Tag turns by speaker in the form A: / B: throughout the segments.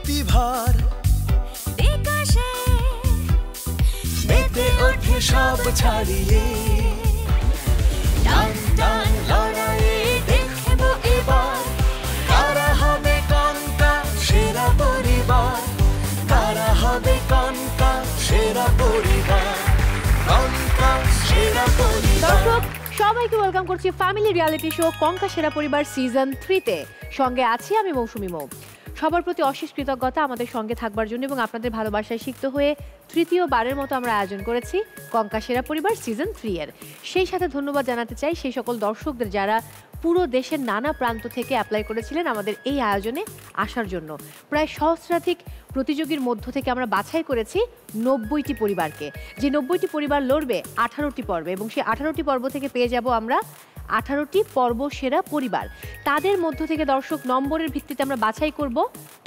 A: প্রতিভার বিকাশে মেতে ওঠে সব ছাড়িয়ে টান টান লড়াইয়ে দেখব এবার কারা হবে কনকা সেরা পরিবার, কারা হবে কনকা সেরা পরিবার, কনকা সেরা পরিবার।
B: দর্শক সবাইকে ওয়েলকাম করছি ফ্যামিলি রিয়েলিটি শো কনকা সেরা পরিবার সিজন 3 তে। সঙ্গে আছি আমি মৌসুমী মৌ। সবার প্রতি অশেষ কৃতজ্ঞতা আমাদের সঙ্গে থাকবার জন্য এবং আপনাদের ভালোবাসায় সিক্ত হয়ে তৃতীয়বারের মতো আমরা আয়োজন করেছি কনকা সেরা পরিবার সিজন 3 এর। সেই সাথে ধন্যবাদ জানাতে চাই সেই সকল দর্শকদের যারা পুরো দেশের নানা প্রান্ত থেকে অ্যাপ্লাই করেছিলেন আমাদের এই আয়োজনে আসার জন্য। প্রায় সহস্রাধিক প্রতিযোগীর মধ্য থেকে আমরা বাছাই করেছি 90টি পরিবারকে, যে 90টি পরিবার লড়বে 18টি পর্বে এবং সেই 18টি পর্ব থেকে পেয়ে যাব আমরা 18টি পর্ব সেরা পরিবার। তাদের মধ্য থেকে দর্শক নম্বরের ভিত্তিতে আমরা বাছাই করব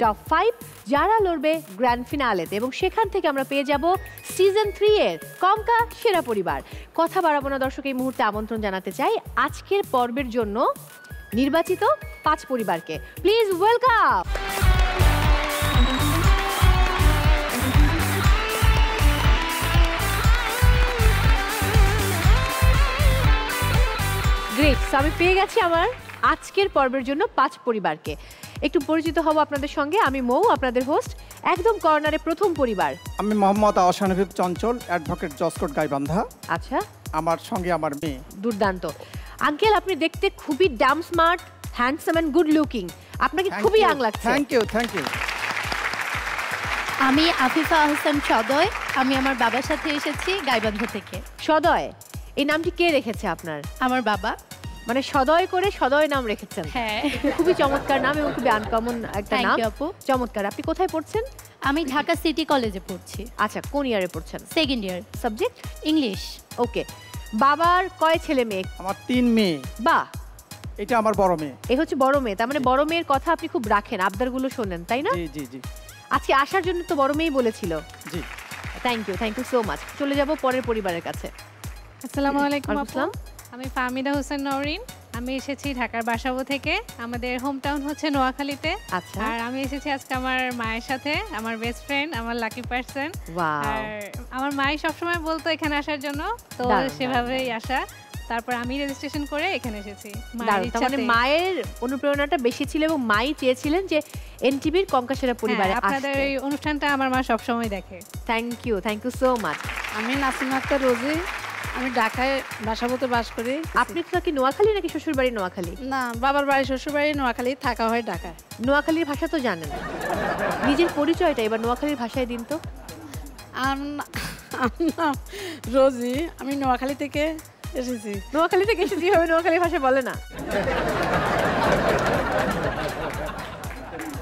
B: টপ 5 যারা লড়বে গ্র্যান্ড ফিনালেতে এবং সেখান থেকে আমরা পেয়ে যাব সিজন 3 এর কনকা সেরা পরিবার। কথা বাড়াবো না দর্শক, এই মুহূর্তে আমন্ত্রণ জানাতে চাই আজকের পর্বের জন্য নির্বাচিত 5 পরিবারকে। Please welcome. গ্রেট, আমি পেয়ে গেছি আমার আজকের পর্বের জন্য 5 পরিবারকে। একটু পরিচিত হব আপনাদের সঙ্গে। আমি মৌ, আপনাদের হোস্ট। একদম কর্নারে প্রথম পরিবার। আমি
C: মোহাম্মদ আশানুভব চঞ্চল, অ্যাডভোকেট জসকোট গাইবান্ধা।
B: আচ্ছা,
C: আমার সঙ্গে আমার মেয়ে।
B: দুর্দান্ত। আঙ্কেল, আপনি দেখতে খুবই damn smart, handsome and good looking. আপনাকে খুবই ইয়াং লাগছে।
C: Thank you, thank you.
D: আমি আফিফা আহসান সদয়, আমি আমার বাবার সাথে এসেছি গাইবান্ধা থেকে।
B: সদয়, এই নামটি কে রেখেছে আপনার?
D: আমার বাবা।
B: মানে সদয় করে সদয় নাম রেখেছেন?
D: হ্যাঁ।
B: খুবই চমৎকার নাম এবং খুবই আনকমন একটা নাম।
D: আপু
B: চমৎকার। আপনি কোথায় পড়ছেন?
D: আমি ঢাকা সিটি কলেজে পড়ছি।
B: আচ্ছা, কোন ইয়ারে পড়ছেন?
D: Second year.
B: Subject
D: English.
B: Okay. বাবার কয় ছেলে মেয়ে?
C: আমার 3 মেয়ে।
B: বাহ,
C: এটা আমার বড় মেয়ে।
B: এই হচ্ছে বড় মেয়ে। তার মানে বড় মেয়ের কথা আপনি খুব রাখেন, আবদারগুলো শোনেন, তাই না?
C: জি জি জি।
B: আজকে আসার জন্য তো বড় মেয়েই বলেছিল।
C: জি,
B: থ্যাংক ইউ সো মাচ। চলে যাব পরের পরিবারের কাছে।
E: আসসালামু আলাইকুম আপু।
B: আসসালাম।
E: আমি ফাহমিদা হোসেন নওরিন। আমি এসেছি ঢাকার বাসাবো থেকে। আমাদের হোম টাউন হচ্ছে নোয়াখালীতে।
B: আচ্ছা।
E: আর আমি এসেছি আজকে আমার মায়ের সাথে, আমার বেস্ট ফ্রেন্ড, আমার লাকি পারসন। আর আমার মাই সবসময় বলতো এখানে আসার জন্য, তো সেভাবেই আসা। তারপর আমি রেজিস্ট্রেশন করে এখানে এসেছি।
B: মানে মায়ের অনুপ্রেরণাটা বেশি ছিল এবং মাই চেয়েছিলেন যে এনটিভির কনকা সেরা পরিবারে আসতে।
E: আপনাদের এই অনুষ্ঠানটা আমার মা সবসময় দেখে।
B: Thank you so much.
F: আমি নাসিমা আক্তার রোজি, আমি ঢাকায় বাসাবোতে বাস করি।
B: আপনি তো কি নোয়াখালী নাকি শ্বশুর বাড়ি নোয়াখালী?
F: না, বাবার বাড়ি শ্বশুর বাড়ি নোয়াখালী, থাকা হয় ঢাকায়।
B: নোয়াখালীর ভাষা তো জানেন, নিজের পরিচয়টা এবার নোয়াখালীর ভাষায় দিন তো।
F: রোজি, আমি নোয়াখালী থেকে এসেছি।
B: নোয়াখালী থেকে এসেছি হবে নোয়াখালীর ভাষা বলে না?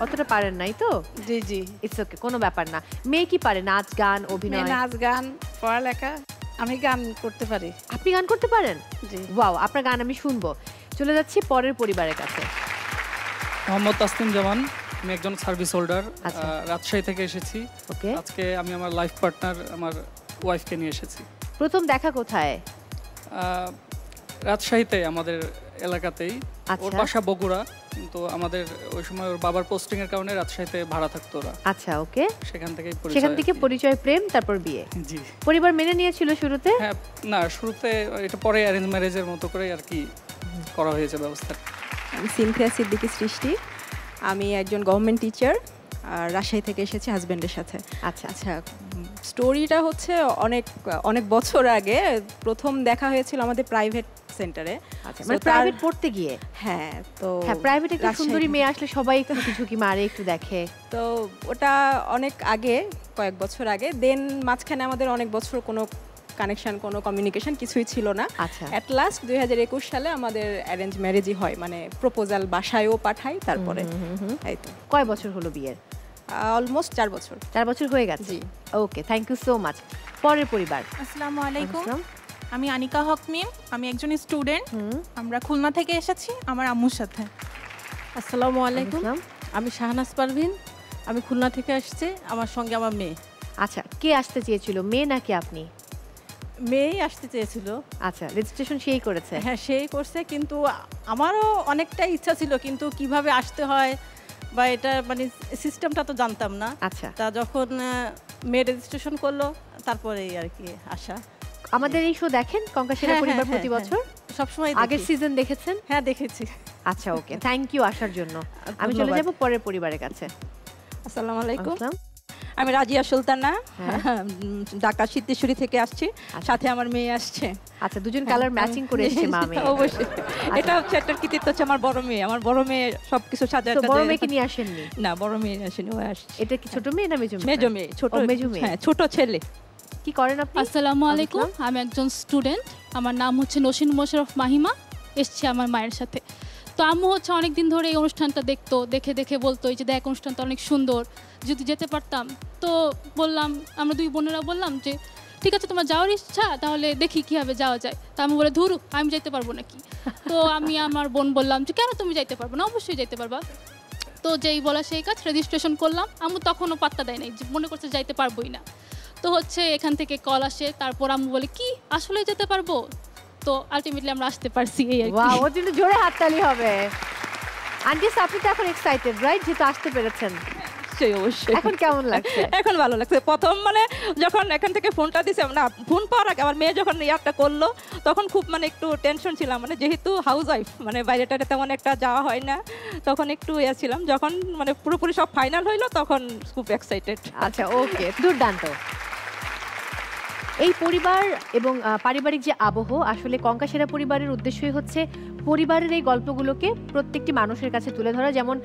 B: অতটা পারেন নাই তো?
F: জি জি,
B: ইটস ওকে, কোনো ব্যাপার না। মেয়ে কি পারে? নাচ গান অভিনয়?
F: নাচ গান পড়ালেখা। আমি গান করতে পারি।
B: আপনি গান করতে পারেন?
F: জি।
B: ওয়াও, আপনার গান আমি শুনবো। চলে যাচ্ছি পরের পরিবারের কাছে।
G: মোহাম্মদ তাসলিম জামান, আমি একজন সার্ভিস হোল্ডার, রাজশাহী থেকে এসেছি।
B: ওকে।
G: আজকে আমি আমার লাইফ পার্টনার আমার ওয়াইফকে নিয়ে এসেছি।
B: প্রথম দেখা কোথায়?
G: রাজশাহীতে, আমাদের এলাকাতেই। ওর বাসা বগুড়া, কিন্তু আমাদের ওই সময় ওর বাবার পোস্টিং এর কারণে রাজশাহীতে ভাড়া থাকতো ওরা।
B: আচ্ছা, ওকে।
G: সেখান
B: থেকে পরিচয়, প্রেম, তারপর বিয়ে।
G: জি।
B: পরিবার মেনে নিয়েছিল শুরুতে?
G: হ্যাঁ, না শুরুতে, এটা পরে অ্যারেঞ্জ ম্যারেজের মতো করে আর কি করা হয়েছে ব্যবস্থা।
H: আমি সিনথিয়া সিদ্দিকী সৃষ্টি, আমি একজন গভর্নমেন্ট টিচার, রাজশাহী থেকে এসেছি হাজব্যান্ডের সাথে।
B: আচ্ছা
H: আচ্ছা, স্টোরিটা হচ্ছে অনেক বছর আগে প্রথম দেখা হয়েছিল আমাদের প্রাইভেট সেন্টারে।
B: আচ্ছা, মানে প্রাইভেট পড়তে গিয়ে?
H: হ্যাঁ, তো
B: হ্যাঁ, প্রাইভেট একটা সুন্দরী মেয়ে আসলে সবাই একটু ঝুঁকি মারে, একটু দেখে।
H: তো ওটা অনেক আগে, কয়েক বছর আগে। দেন মাঝখানে আমাদের অনেক বছর কোনো কানেকশন, কোনো কমিউনিকেশন কিছুই ছিল না।
B: আচ্ছা।
H: অ্যাট লাস্ট 2021 সালে আমাদের অ্যারেঞ্জ ম্যারেজই হয়, মানে প্রপোজাল বাসায়ও পাঠাই। তারপরে এই তো।
B: কয় বছর হলো বিয়ের?
H: অলমোস্ট 4 বছর।
B: 4 বছর হয়ে গেছে।
H: জি।
B: ওকে, থ্যাংক ইউ সো মাচ। পরের পরিবার।
I: আসসালামু আলাইকুম। আমি আনিকা হক মিম, আমি একজন স্টুডেন্ট। আমরা খুলনা থেকে এসেছি আমার আম্মুর সাথে।
F: আসসালামু আলাইকুম। আমি শাহনাজ পারভিন, আমি খুলনা থেকে আসছি, আমার সঙ্গে আমার মেয়ে।
B: আচ্ছা, কে আসতে চেয়েছিল, মেয়ে নাকি আপনি?
F: মেয়েই আসতে চেয়েছিল।
B: আচ্ছা, রেজিস্ট্রেশন সেই করেছে?
F: হ্যাঁ, সেই করছে, কিন্তু আমারও অনেকটা ইচ্ছা ছিল, কিন্তু কিভাবে আসতে হয় বা এটা মানে সিস্টেমটা তো জানতাম না।
B: আচ্ছা,
F: তা যখন মেয়ে রেজিস্ট্রেশন করলো তারপরেই আর কি আসা।
B: আমাদের এই শো দেখেন কঙ্কা সেরা পরিবার প্রতি বছর?
F: সবসময়
B: আগের সিজন দেখেছেন?
F: হ্যাঁ দেখেছি।
B: আচ্ছা, ওকে, থ্যাংক ইউ আসার জন্য। আমি চলে যাব পরের পরিবারের কাছে।
J: আসসালামু আলাইকুম, আমি রাজিয়া সুলতানা, ঢাকা সিদ্ধেশ্বরী থেকে আসছি, সাথে আমার মেয়ে আসছে।
B: আচ্ছা, দুজন কালার ম্যাচিং করে এসেছে মা মেয়ে।
J: অবশ্যই, এটা হচ্ছে একটা কৃতিত্ব হচ্ছে আমার বড় মেয়ে। আমার বড় মেয়ে সবকিছু সাজায়।
B: তো বড় মেয়েকে নিয়ে আসেননি?
J: না, বড় মেয়ে আসেনি, ও আসছে।
B: এটা কি ছোট মেয়ে না মেজো মেয়ে?
J: মেজো মেয়ে, ছোট মেজো মেয়ে, হ্যাঁ ছোট ছেলে।
B: কি করেন আপনি?
K: আসসালামু আলাইকুম, আমি একজন স্টুডেন্ট, আমার নাম হচ্ছে নসিন মোশাররফ মাহিমা, এসছি আমার মায়ের সাথে। তো আম্মু হচ্ছে অনেক দিন ধরে এই অনুষ্ঠানটা দেখতো, দেখে দেখে বলতো এই যে দেখ অনুষ্ঠানটা অনেক সুন্দর, যদি যেতে পারতাম। তো বললাম, আমরা দুই বোনেরা বললাম যে ঠিক আছে তোমার যাওয়ার ইচ্ছা, তাহলে দেখি কীভাবে যাওয়া যায়। তা আমি বলে ধরু আমি যাইতে পারবো নাকি। তো আমি আমার বোন বললাম যে কেন তুমি যাইতে পারবো না, অবশ্যই যাইতে পারবা। তো যেই বলা সেই কাজ, রেজিস্ট্রেশন করলাম। আম্মু তখনও পাত্তা দেয় নাই, মনে করছে যাইতে পারবোই না। তো হচ্ছে এখান থেকে কল আসে, তারপর আম্মু বলে কি আসলেই যেতে পারবো। তো আলটিমেটলি আমরা আসতে পারছি। এই আর কি।
B: ওয়াও, ওর জন্য জোরে হাততালি হবে। আন্টি আপনি তো এখন এক্সাইটেড রাইট, যেহেতু আসতে পেরেছেন?
J: অবশ্যই।
B: এখন কেমন লাগছে?
J: এখন ভালো লাগছে। প্রথম মানে যখন এখান থেকে ফোনটা দিছে, না ফোন পাওয়ার আগে আমার মেয়ে যখন ইয়ারটা করলো তখন খুব মানে একটু টেনশন ছিলাম, মানে যেহেতু হাউস ওয়াইফ, মানে বাইরেটাতে তেমন একটা যাওয়া হয় না, তখন একটু ইয়ে ছিলাম। যখন মানে পুরোপুরি সব ফাইনাল হইলো তখন খুব এক্সাইটেড।
B: আচ্ছা, ওকে, দুর্দান্ত। এই পরিবার এবং পারিবারিক যে আবহ, আসলে কঙ্কা সেরা পরিবারের উদ্দেশ্যই হচ্ছে পরিবারের এই গল্পগুলোকে প্রত্যেকটি মানুষের কাছে তুলে ধরা। যেমন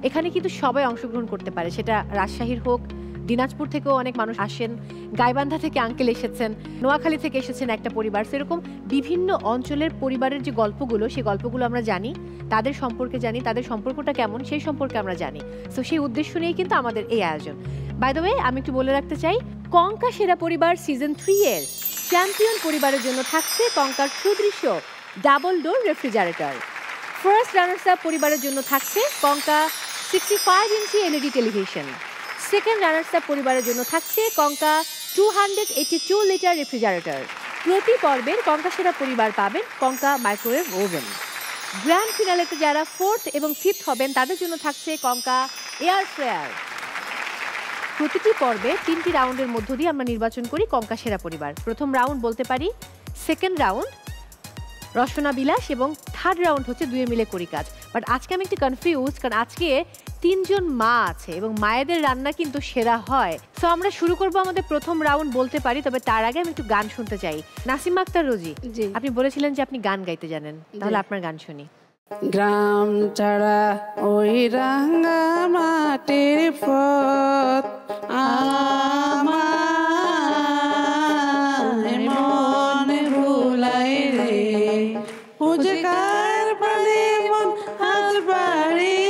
B: এখানে কিন্তু সবাই অংশগ্রহণ করতে পারে, সেটা রাজশাহীর হোক, দিনাজপুর থেকেও অনেক মানুষ আসেন, গাইবান্ধা থেকে আঙ্কেল এসেছেন, নোয়াখালী থেকে এসেছেন একটা পরিবার। সেরকম বিভিন্ন অঞ্চলের পরিবারের যে গল্পগুলো, সেই গল্পগুলো আমরা জানি, তাদের সম্পর্কে জানি, তাদের সম্পর্কটা কেমন সেই সম্পর্কে আমরা জানি। সো সেই উদ্দেশ্য নিয়েই কিন্তু আমাদের এই আয়োজন। বাই দ্য ওয়ে, আমি একটু বলে রাখতে চাই, কঙ্কা সেরা পরিবার সিজন 3 এর চ্যাম্পিয়ন পরিবারের জন্য থাকছে কঙ্কার সুদৃশ্য double door refrigerator. First runners up পরিবারের জন্য থাকছে Konka 65 inch LED television. Second runners up পরিবারের জন্য থাকছে কঙ্কা 282 লিটার রেফ্রিজারেটর। প্রতি পর্বের কঙ্কা সেরা পরিবার পাবেন কঙ্কা মাইক্রোওয়েভ ওভেন। গ্র্যান্ড ফিনালেতে যারা 4th এবং 5th হবেন তাদের জন্য থাকছে কঙ্কা এয়ার ফ্রায়ার। প্রতিটি পর্বে 3টি রাউন্ডের মধ্য দিয়ে আমরা নির্বাচন করি কঙ্কা সেরা পরিবার। প্রথম রাউন্ড বলতে পারি, সেকেন্ড রাউন্ড রসনা বিলাস, এবং থার্ড রাউন্ড হচ্ছে দুয়ে মিলে করি কাজ। বাট আজকে আমি একটু কনফিউজ, কারণ আজকে 3 জন মা আছে এবং মায়েদের রান্না কিন্তু সেরা হয়। সো আমরা শুরু করব আমাদের প্রথম রাউন্ড বলতে পারি, তবে তার আগে আমি একটু গান শুনতে চাই। নাসিমা আক্তার রোজি, আপনি বলেছিলেন যে আপনি গান গাইতে জানেন, তাহলে আপনার গান শুনি।
L: গ্রাম ছাড়া ওই রাঙা মাটির পথ আমার মনে ভুলাই রে, উজকার পালে মন হাত বাড়ি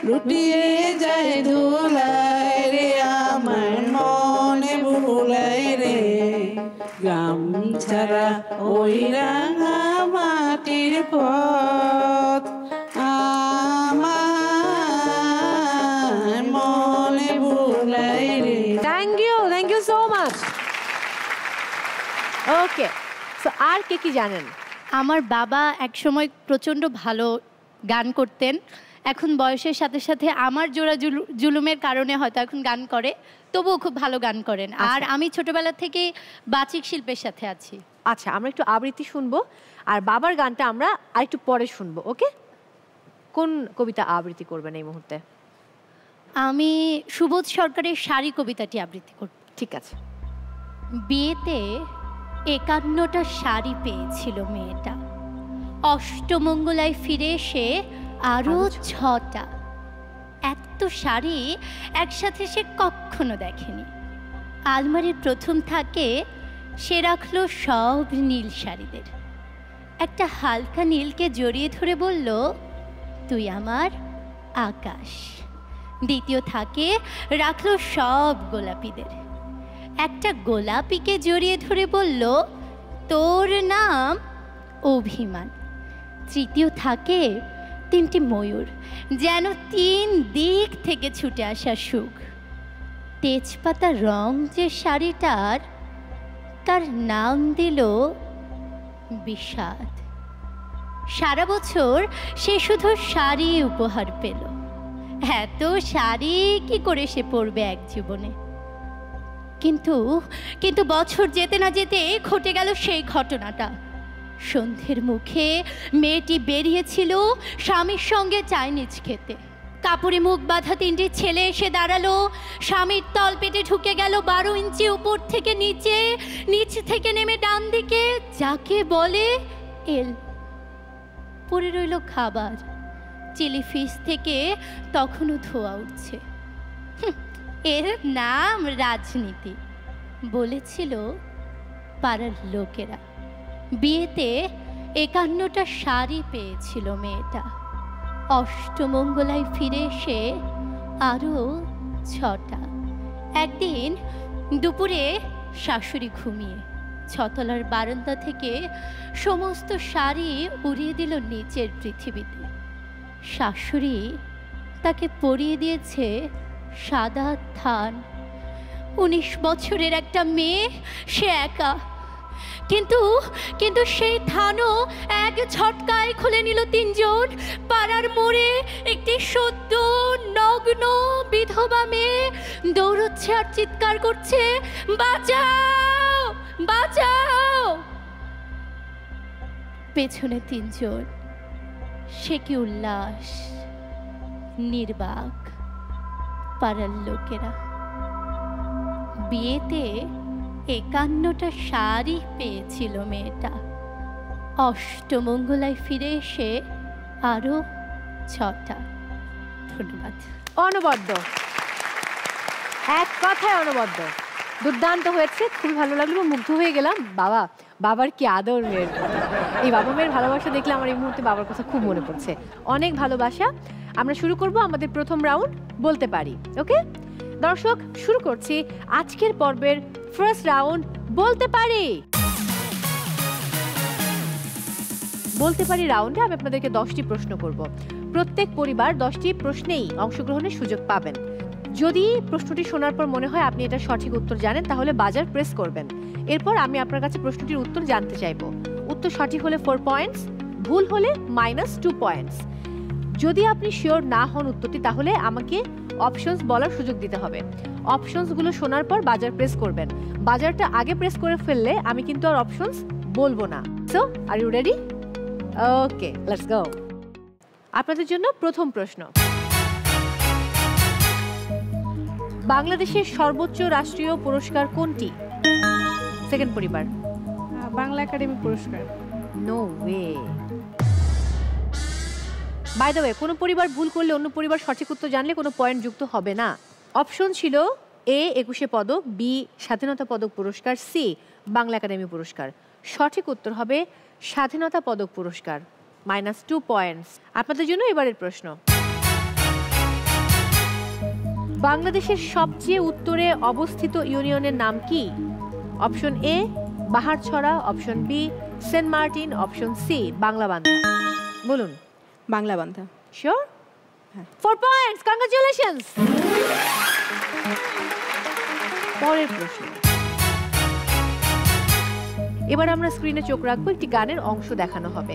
L: লুটিয়ে যায় ধুলাই রে, আমার মনে ভুলাই রে। গ্রাম ছাড়া ওই রাঙা মাটির পথ আমার মনে ভুলাই রে।
B: Thank you so much. Okay, so আর কে কি জানেন?
D: আমার বাবা একসময় প্রচণ্ড ভালো গান করতেন, এখন বয়সের সাথে সাথে আমার জোড়া জুলুমের কারণে হয়তো এখন গান করে, তবুও খুব ভালো গান করেন। আর আমি ছোটবেলা থেকে বাচিক শিল্পের সাথে আছি।
B: আচ্ছা, আমরা একটু আবৃত্তি শুনবো, আর বাবার গানটা আমরা আরেকটু পরে শুনবো। ওকে, কোন কবিতা আবৃত্তি করবেন এই মুহূর্তে?
D: আমি সুবোধ সরকারের শাড়ি কবিতাটি আবৃত্তি করব।
B: ঠিক আছে।
D: বিয়েতে 51টা শাড়ি পেয়েছিল মেয়েটা, অষ্টমঙ্গলায় ফিরে এসে আরো 6টা। এত শাড়ি একসাথে সে কখনো দেখেনি। আলমারির প্রথম থাকে সে রাখলো সব নীল শাড়িদের, একটা হালকা নীলকে জড়িয়ে ধরে বলল তুই আমার আকাশ। দ্বিতীয় থাকে রাখলো সব গোলাপিদের, একটা গোলাপিকে জড়িয়ে ধরে বলল তোর নাম অভিমান। তৃতীয় থাকে 3টি ময়ূর, যেন 3 দিক থেকে ছুটে আসা সুখ। তেজপাতা রং যে শাড়িটার, তার নাম দিল বিষাদ। সারা বছর সে শুধু শাড়ি উপহার পেল। এত শাড়ি কি করে সে পরবে এক জীবনে? কিন্তু কিন্তু বছর যেতে না যেতে ঘটে গেল সেই ঘটনাটা। সন্ধ্যের মুখে মেয়েটি বেরিয়েছিল স্বামীর সঙ্গে চাইনিজ খেতে। কাপড়ে মুখ বাঁধা 3টি ছেলে এসে দাঁড়ালো। স্বামীর তল পেটে ঢুকে গেল 12 ইঞ্চি উপর থেকে নিচে, নিচ থেকে নেমে ডান দিকে যাকে বলে এল। পড়ে রইল খাবার। চিলি ফিশ থেকে তখনও ধোয়া উঠছে। এর নাম রাজনীতি, বলেছিল পাড়ার লোকেরা। বিয়েতে 51টা শাড়ি পেয়েছিল মেয়েটা। অষ্টমঙ্গলায় ফিরে এসে আরও 6টা। একদিন দুপুরে শাশুড়ি ঘুমিয়ে 6তলার বারান্দা থেকে সমস্ত শাড়ি উড়িয়ে দিল নিচের পৃথিবীতে। শাশুড়ি তাকে পরিয়ে দিয়েছে সাদা থান। 19 বছরের একটা মেয়ে, সে একা। কিন্তু সেই থানও এক ঝটকায় খুলে নিল 3 জন। পাড়ার মোড়ে একটি সদ্য নগ্ন বিধবা মেয়ে দৌড়চ্ছে আর চিৎকার করছে, বাঁচাও বাঁচাও। পেছনে 3 জন। সে কি উল্লাস, নির্বাক। পাড়ার লোকেরা। বিয়েতে 51টা শাড়ি পেয়েছিল মেয়েটা। অষ্টমঙ্গলায় ফিরে এসে আরো 6টা। ধন্যবাদ।
B: অনবদ্য, এক কথায় অনবদ্য। দুর্দান্ত হয়েছে, খুবই ভালো লাগলো, মুগ্ধ হয়ে গেলাম। বাবার কি আদর মেয়ের। এই বাবা মেয়ের ভালোবাসা দেখলে আমার এই মুহূর্তে বাবার কথা খুব মনে পড়ছে। অনেক ভালোবাসা। আমরা শুরু করব আমাদের প্রথম রাউন্ড, বলতে পারি। ওকে দর্শক, শুরু করছি আজকের পর্বের ফার্স্ট রাউন্ড, বলতে পারি। বলতে পারি রাউন্ডে আমি আপনাদেরকে 10টি প্রশ্ন করব। প্রত্যেক পরিবার 10টি প্রশ্নেই অংশগ্রহণের সুযোগ পাবেন। যদি প্রশ্নটি শোনার পর মনে হয় আপনি এটা সঠিক উত্তর জানেন, তাহলে বাজার প্রেস করবেন। এরপর আমি আপনার কাছে প্রশ্নটির উত্তর জানতে চাইব। উত্তর সঠিক হলে 4 পয়েন্টস, ভুল হলে -2 পয়েন্টস। যদি আপনি শিওর না হন উত্তরটি, তাহলে আমাকে অপশনস বলার সুযোগ দিতে হবে। অপশনসগুলো শোনার পর বাজার প্রেস করবেন। বাজারটা আগে প্রেস করে ফেললে আমি কিন্তু আর অপশনস বলবো না। So are you ready? Okay, let's go. আপনাদের জন্য প্রথম প্রশ্ন। বাংলাদেশের সর্বোচ্চ রাষ্ট্রীয় পুরস্কার কোনটি? সেকেন্ড পরিবার।
E: বাংলা একাডেমি পুরস্কার।
B: No way. By the way, কোনো পরিবার ভুল করলে অন্য পরিবার সঠিক উত্তর জানলে কোনো পয়েন্ট যুক্ত হবে না। অপশন ছিল এ 21শে পদক, বি স্বাধীনতা পদক পুরস্কার, সি বাংলা একাডেমি পুরস্কার। সঠিক উত্তর হবে স্বাধীনতা পদক পুরস্কার, -2 পয়েন্টস। আপনাদের জন্য এবারের প্রশ্ন। বাংলাদেশের সবচেয়ে উত্তরে অবস্থিত ইউনিয়নের নাম কি? Option A Baharchhara, option B saint Martin, option C Banglabandha. বলুন।
H: বাংলাবান্ধা।
B: শিওর? 4 points, congratulations. পরের প্রশ্ন। এবার আমরা স্ক্রিনে চোখ রাখবো, একটি গানের অংশ দেখানো হবে।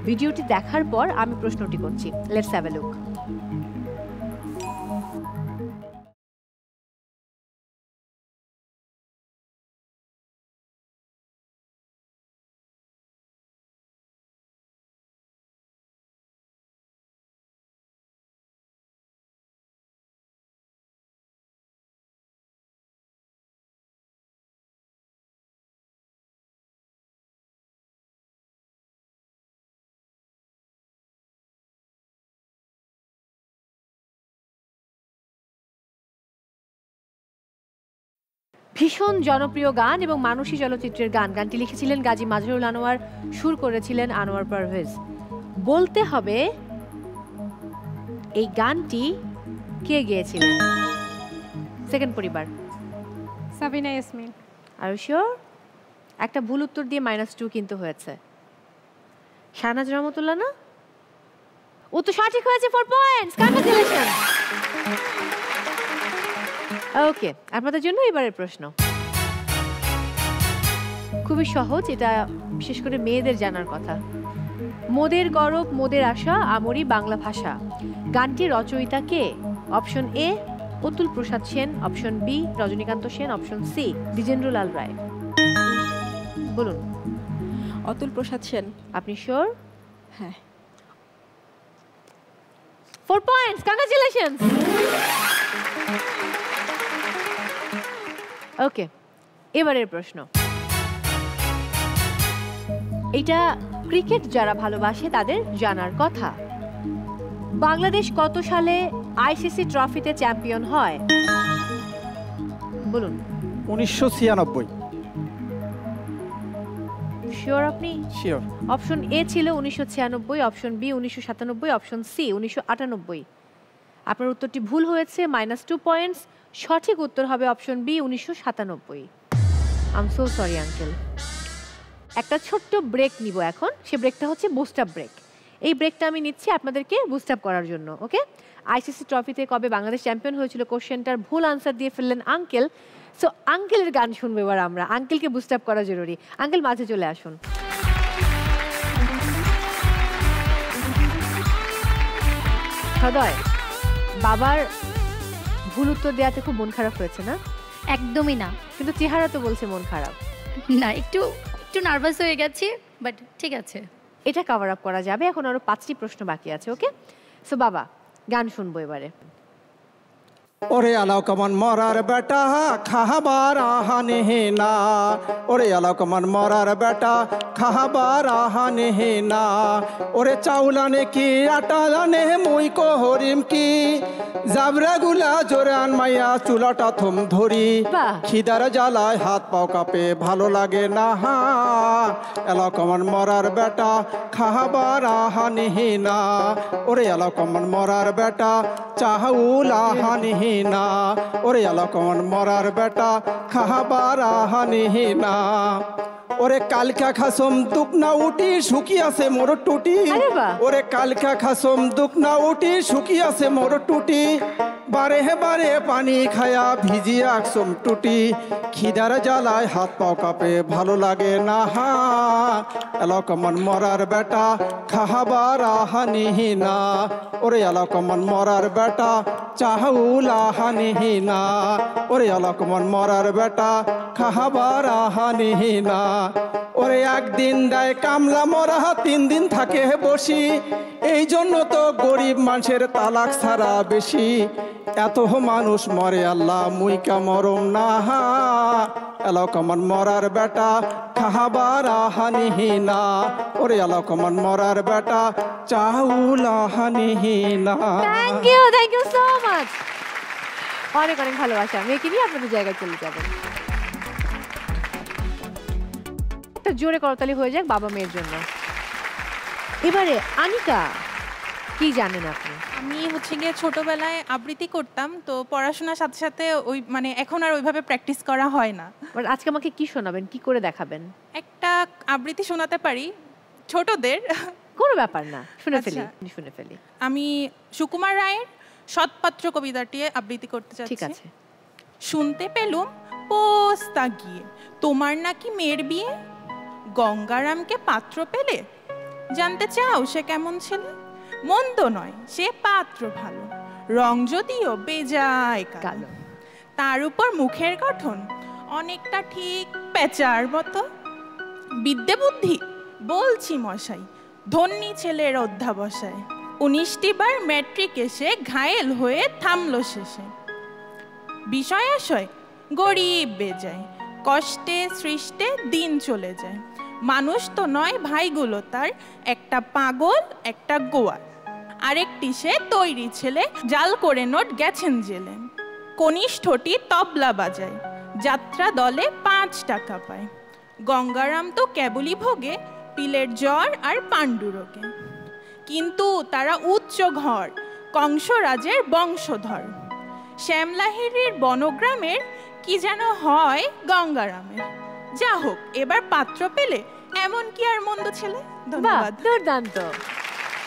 B: ভিডিওটি দেখার পর আমি প্রশ্নটি করছি। Let's have a look. ভীষণ জনপ্রিয় গান এবং মানুষী চলচ্চিত্রের গান। গানটি লিখেছিলেন গাজী মাজহারুল আনোয়ার, সুর করেছিলেন আনোয়ার পারভেজ। বলতে হবে এই গানটি কে গেয়েছিলেন? সেকেন্ড পরিবার।
E: Sabina Yasmin.
B: Are you sure? একটা ভুল উত্তর দিয়ে -2 কিন্তু হয়েছে। শাহনাজ রহমতুল্লাহ না? উত্তর সঠিক হয়েছে, 4 পয়েন্টস, কংগ্রাচুলেশন। ওকে, আপনাদের জন্য এবারের প্রশ্ন খুবই সহজ, এটা বিশেষ করে মেয়েদের জানার কথা। মোদের গরব মোদের আশা আমরি বাংলা ভাষা, গানটির রচয়িতা কে? Option A Atul Prasad Sen, option B Rajanikanta Sen, option C Dwijendralal Roy. বলুন।
H: অতুল প্রসাদ সেন।
B: আপনি শিওর?
H: হ্যাঁ।
B: 4 পয়েন্টস, কংগ্রাচুলেশনস। ওকে, এবারের প্রশ্ন। এটা ক্রিকেট যারা ভালোবাসে তাদের জানার কথা। বাংলাদেশ কত সালে আইসিসি ট্রফিতে চ্যাম্পিয়ন হয়? বলুন।
C: 1996।
B: শিওর আপনি?
C: শিওর।
B: অপশন এ ছিল 1996, অপশন বি 1997, অপশন সি 1998। আপনার উত্তরটি ভুল হয়েছে, -2 পয়েন্টস। সঠিক উত্তর হবে option B 1997। I am so sorry uncle. একটা ছোট্ট ব্রেক নিব এখন, সে ব্রেকটা হচ্ছে বুস্ট আপ ব্রেক। এই ব্রেকটা আমি নিচ্ছি আপনাদেরকে বুস্ট আপ করার জন্য। ওকে, আইসিসি ট্রফিতে কবে বাংলাদেশ চ্যাম্পিয়ন হয়েছিল কোশ্চেনটার ভুল আনসার দিয়ে ফেললেন আঙ্কেল। সো আঙ্কেলের গান শুনবো এবার আমরা। আঙ্কেলকে বুস্ট আপ করা জরুরি। আঙ্কেল মাঝে চলে আসুন। সদয়, বাবার ভুল উত্তর দেওয়াতে খুব মন খারাপ হয়েছে না?
D: একদমই না,
B: কিন্তু চেহারা তো বলছে মন খারাপ।
D: না, একটু নার্ভাস হয়ে গেছি, বাট ঠিক আছে,
B: এটা কভার আপ করা যাবে। এখন আরো 5টি প্রশ্ন বাকি আছে। ওকে, সো বাবা গান শুনবো এবারে।
C: ওরে আলাও কমন মরার বেটা খাবার আহানে না, ওরে আলাও কমন মরার বেটা খাবার আহানে না, ওরে চাউলানে কি আটা জানে মুই কো হরিম কি, জাবরা গুলা জোরে আন মাইয়া চুলাটা থম ধরি, খিদার জ্বালায় হাত পাও কাঁপে ভালো লাগে না, এলাও কমন মরার বেটা খাবার আহানে না, ওরে আলাও কমন মরার বেটা চাউল আহানে না, ওরে আলাও কমন মরার বেটা খাবার আহানে না, ওরে কালকা খাসম দুক না উঠি শুকিয়াছে মোর টুটি, ওরে কালকা খাসম দুক না উঠি শুকিয়াছে মোর টুটি, বারে বারে পানি খায়া ভিজিয়া আকসম টুটি, খিদার জ্বালায় হাত পাও কাঁপে ভালো লাগে না, এলাও কমন মরার বেটা খাবার আহানে না, ওরে আলাও কমন মরার বেটা চাউল আহানে না, ওরে আলাও কমন মরার বেটা খাবার আহানে না, ওরে একদিন দেয় কামলা মরা 3 দিন থাকে বসি, এই জন্য তো গরিব মানুষের তালাক ছাড়া বেশি, এত মানুষ মরে আল্লাহ মুইকা মরম না, এলাও কমন মরার বেটা খাবার আহানে না, ওরে আলাও কমন মরার বেটা চাউল আহানে না।
B: Thank you so much. অনেক অনেক ভালোবাসা। মেয়েকে নিয়ে আপনাদের জায়গায় চলে যাবেন। জোরে করতালি হয়ে যাক বাবা মেয়ের জন্য। এবারে আনিকা, কি জানেন আপনি?
I: আমি হচ্ছে গিয়ে ছোটবেলায় আবৃত্তি করতাম, তো পড়াশোনার সাথে সাথে ওই মানে এখন আর ওইভাবে প্র্যাকটিস করা হয় না।
B: বাট আজকে আমাকে কি শোনাবেন, কি করে দেখাবেন?
I: একটা আবৃত্তি শোনাতে পারি ছোটদের।
B: কোনো ব্যাপার না, শুনে ফেলি শুনে ফেলি।
I: আমি সুকুমার রায়ের সৎপাত্র কবিতাটি আবৃত্তি করতে চাচ্ছি।
B: ঠিক আছে।
I: শুনতে পেলুম পোস্তা গিয়ে তোমার নাকি মেয়ের বিয়ে, গঙ্গারামকে পাত্র পেলে, জানতে চাও সে কেমন ছেলে, মন্দ নয় সে পাত্র ভালো, রং যদিও বেজায় কালো, তার উপর মুখের গঠন অনেকটা ঠিক পেঁচার মতো, বিদ্যে বুদ্ধি বলছি মশাই ধন্যী ছেলের অধ্যাবসায়, 19টি বার ম্যাট্রিক এসে ঘায়েল হয়ে থামলো শেষে, বিষয় আশয় গরিব বেজায়, কষ্টে সৃষ্টে দিন চলে যায়, মানুষ তো নয় ভাইগুলো তার, একটা পাগল একটা গোয়ার, আরেকটি সে তৈরি ছেলে জাল করে নোট গেছেন জেলে, কনিষ্ঠটি তবলা বাজায়, যাত্রা দলে 5 টাকা পায়, গঙ্গারাম তো কেবলই ভোগে পিলের জ্বর আর পাণ্ডুরোগে, কিন্তু তারা উচ্চ ঘর কংসরাজের বংশধর, শ্যামলাহিরির বনগ্রামের কি যেন হয় গঙ্গারামের, যা হোক এবার পাত্র পেলে এমন কি আর মন্দ ছেলে। ধন্যবাদ।
B: দুর্দান্ত,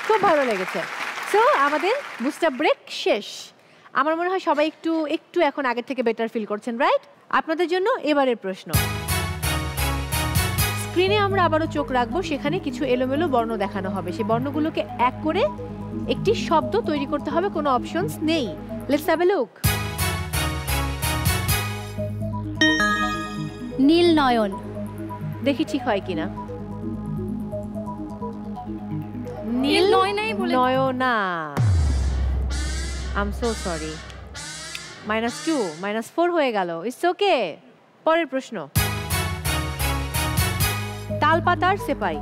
B: খুব ভালো লেগেছে। সো আমাদের বুস্ট আপ ব্রেক শেষ। আমার মনে হয় সবাই একটু এখন আগের থেকে বেটার ফিল করছেন, রাইট? আপনাদের জন্য এবারের প্রশ্ন। স্ক্রিনে আমরা আবারও চোখ রাখবো, সেখানে কিছু এলোমেলো বর্ণ দেখানো হবে। সেই বর্ণগুলোকে এক করে একটি শব্দ তৈরি করতে হবে, কোনো অপশনস নেই। Let's have a look.
D: নীল নয়ন,
B: দেখি ঠিক হয় কিনা।
D: নীল নয়নাই বলে
B: নয়না। I am so sorry. -2, -4 হয়ে গেল। It's okay. পরের প্রশ্ন। তালপাতার সেপাই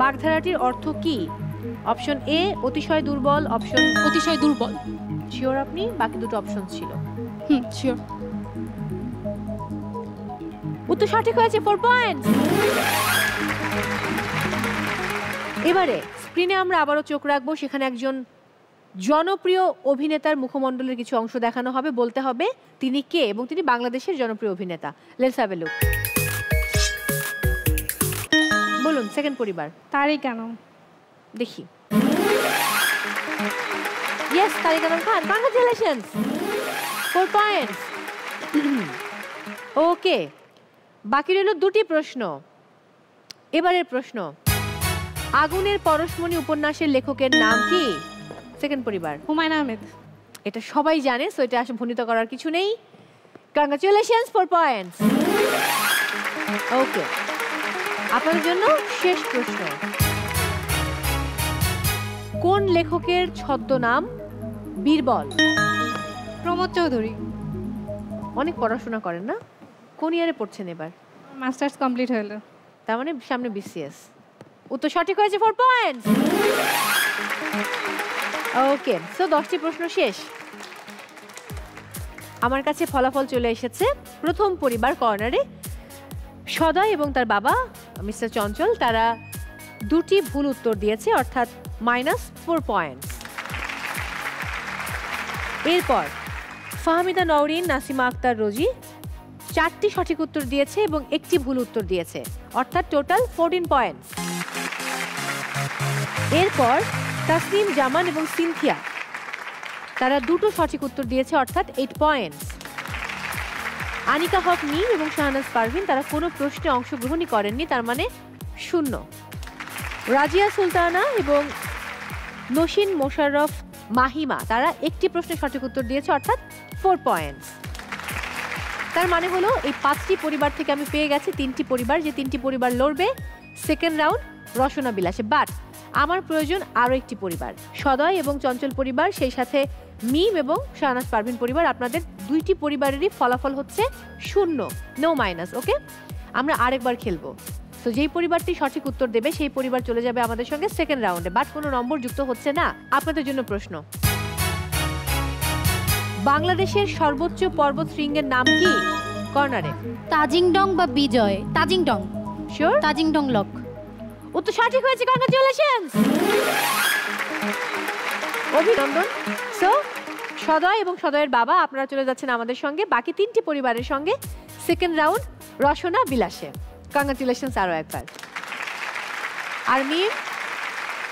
B: বাগধারাটির অর্থ কি? অপশন এ অতিশয় দুর্বল, অপশন
K: অতিশয় দুর্বল।
B: শিওর আপনি? বাকি দুটো অপশন ছিল।
K: শিওর।
B: উত্তর সঠিক হয়েছে, 4 পয়েন্ট। এবারে স্ক্রিনে আমরা আবারও চোখ রাখবো, সেখানে একজন জনপ্রিয় অভিনেতার মুখমণ্ডলের কিছু অংশ দেখানো হবে। বলতে হবে তিনি কে এবং তিনি বাংলাদেশের জনপ্রিয় অভিনেতা। Let's have a look. বলুন, সেকেন্ড পরিবার।
E: তারিক আনাম।
B: দেখি। Yes, Tariq Anam Khan. Congratulations, 4 points. Okay, বাকি রইল দুটি প্রশ্ন। এবারের প্রশ্ন, আগুনের পরশমণি উপন্যাসের লেখকের নাম কি? সেকেন্ড পরিবার।
E: হুমায়ুন আহমেদ।
B: এটা সবাই জানে, সো এটা আসলে ভূমিত করার কিছু নেই। Congratulations, 4 points. ওকে, আপনাদের জন্য শেষ প্রশ্ন। কোন লেখকের ছদ্মনাম বীরবল?
E: প্রমোদ চৌধুরী।
B: অনেক পড়াশোনা করেন না? কোন ইয়ারে পড়ছেন এবার?
E: মাস্টার্স কমপ্লিট হলো।
B: তার মানে সামনে বিসিএস। উত্তর সঠিক হয়েছে, 4 পয়েন্টস। ওকে, সো 10টি প্রশ্ন শেষ। আমার কাছে ফলাফল চলে এসেছে। প্রথম পরিবার কর্নারে সদয় এবং তার বাবা মিস্টার চঞ্চল, তারা দুটি ভুল উত্তর দিয়েছে, অর্থাৎ -4 পয়েন্টস। এরপর ফাহমিদা নওরিন, নাসিমা আক্তার রোজি 4টি সঠিক উত্তর দিয়েছে এবং একটি ভুল উত্তর দিয়েছে, অর্থাৎ টোটাল 14 পয়েন্টস। এরপর তাসনিম জামান এবং সিনথিয়া, তারা দুটো সঠিক উত্তর দিয়েছে, অর্থাৎ 8 পয়েন্টস। আনিকা হক মিম এবং শাহনাজ পারভিন, তারা কোনো প্রশ্নে অংশগ্রহণই করেননি, তার মানে 0। রাজিয়া সুলতানা এবং নসিন মোশাররফ মাহিমা, তারা একটি প্রশ্নে সঠিক উত্তর দিয়েছে, অর্থাৎ 4 পয়েন্টস। তার মানে হলো এই 5টি পরিবার থেকে আমি পেয়ে গেছি 3টি পরিবার, যে 3টি পরিবার লড়বে সেকেন্ড রাউন্ড রসনা বিলাসে। বাট আমার প্রয়োজন আরও একটি পরিবার, সদয় এবং চঞ্চল পরিবার, সেই সাথে মিম এবং শাহনাজ পারভিন পরিবার। আপনাদের 2টি পরিবারেরই ফলাফল হচ্ছে 0, নো মাইনাস। ওকে, আমরা আরেকবার খেলবো। তো যেই পরিবারটি সঠিক উত্তর দেবে সেই পরিবার চলে যাবে আমাদের সঙ্গে সেকেন্ড রাউন্ডে, বাট কোনো নম্বর যুক্ত হচ্ছে না। আপনাদের জন্য প্রশ্ন, বাংলাদেশের সর্বোচ্চ পর্বত শৃঙ্গের নাম কি? কর্নারে
D: তাজিংডং বা বিজয়। তাজিংডং।
B: শিওর?
D: তাজিংডং লক।
B: উত্তর সঠিক হয়েছে, কংগ্রাচুলেশনস, অভিনন্দন। সো সদয় এবং সদয়ের বাবা আপনারা চলে যাচ্ছেন আমাদের সঙ্গে বাকি 3টি পরিবারের সঙ্গে সেকেন্ড রাউন্ড রসনা বিলাসে। কংগ্রাচুলেশনস আরও একবার। আর মিম,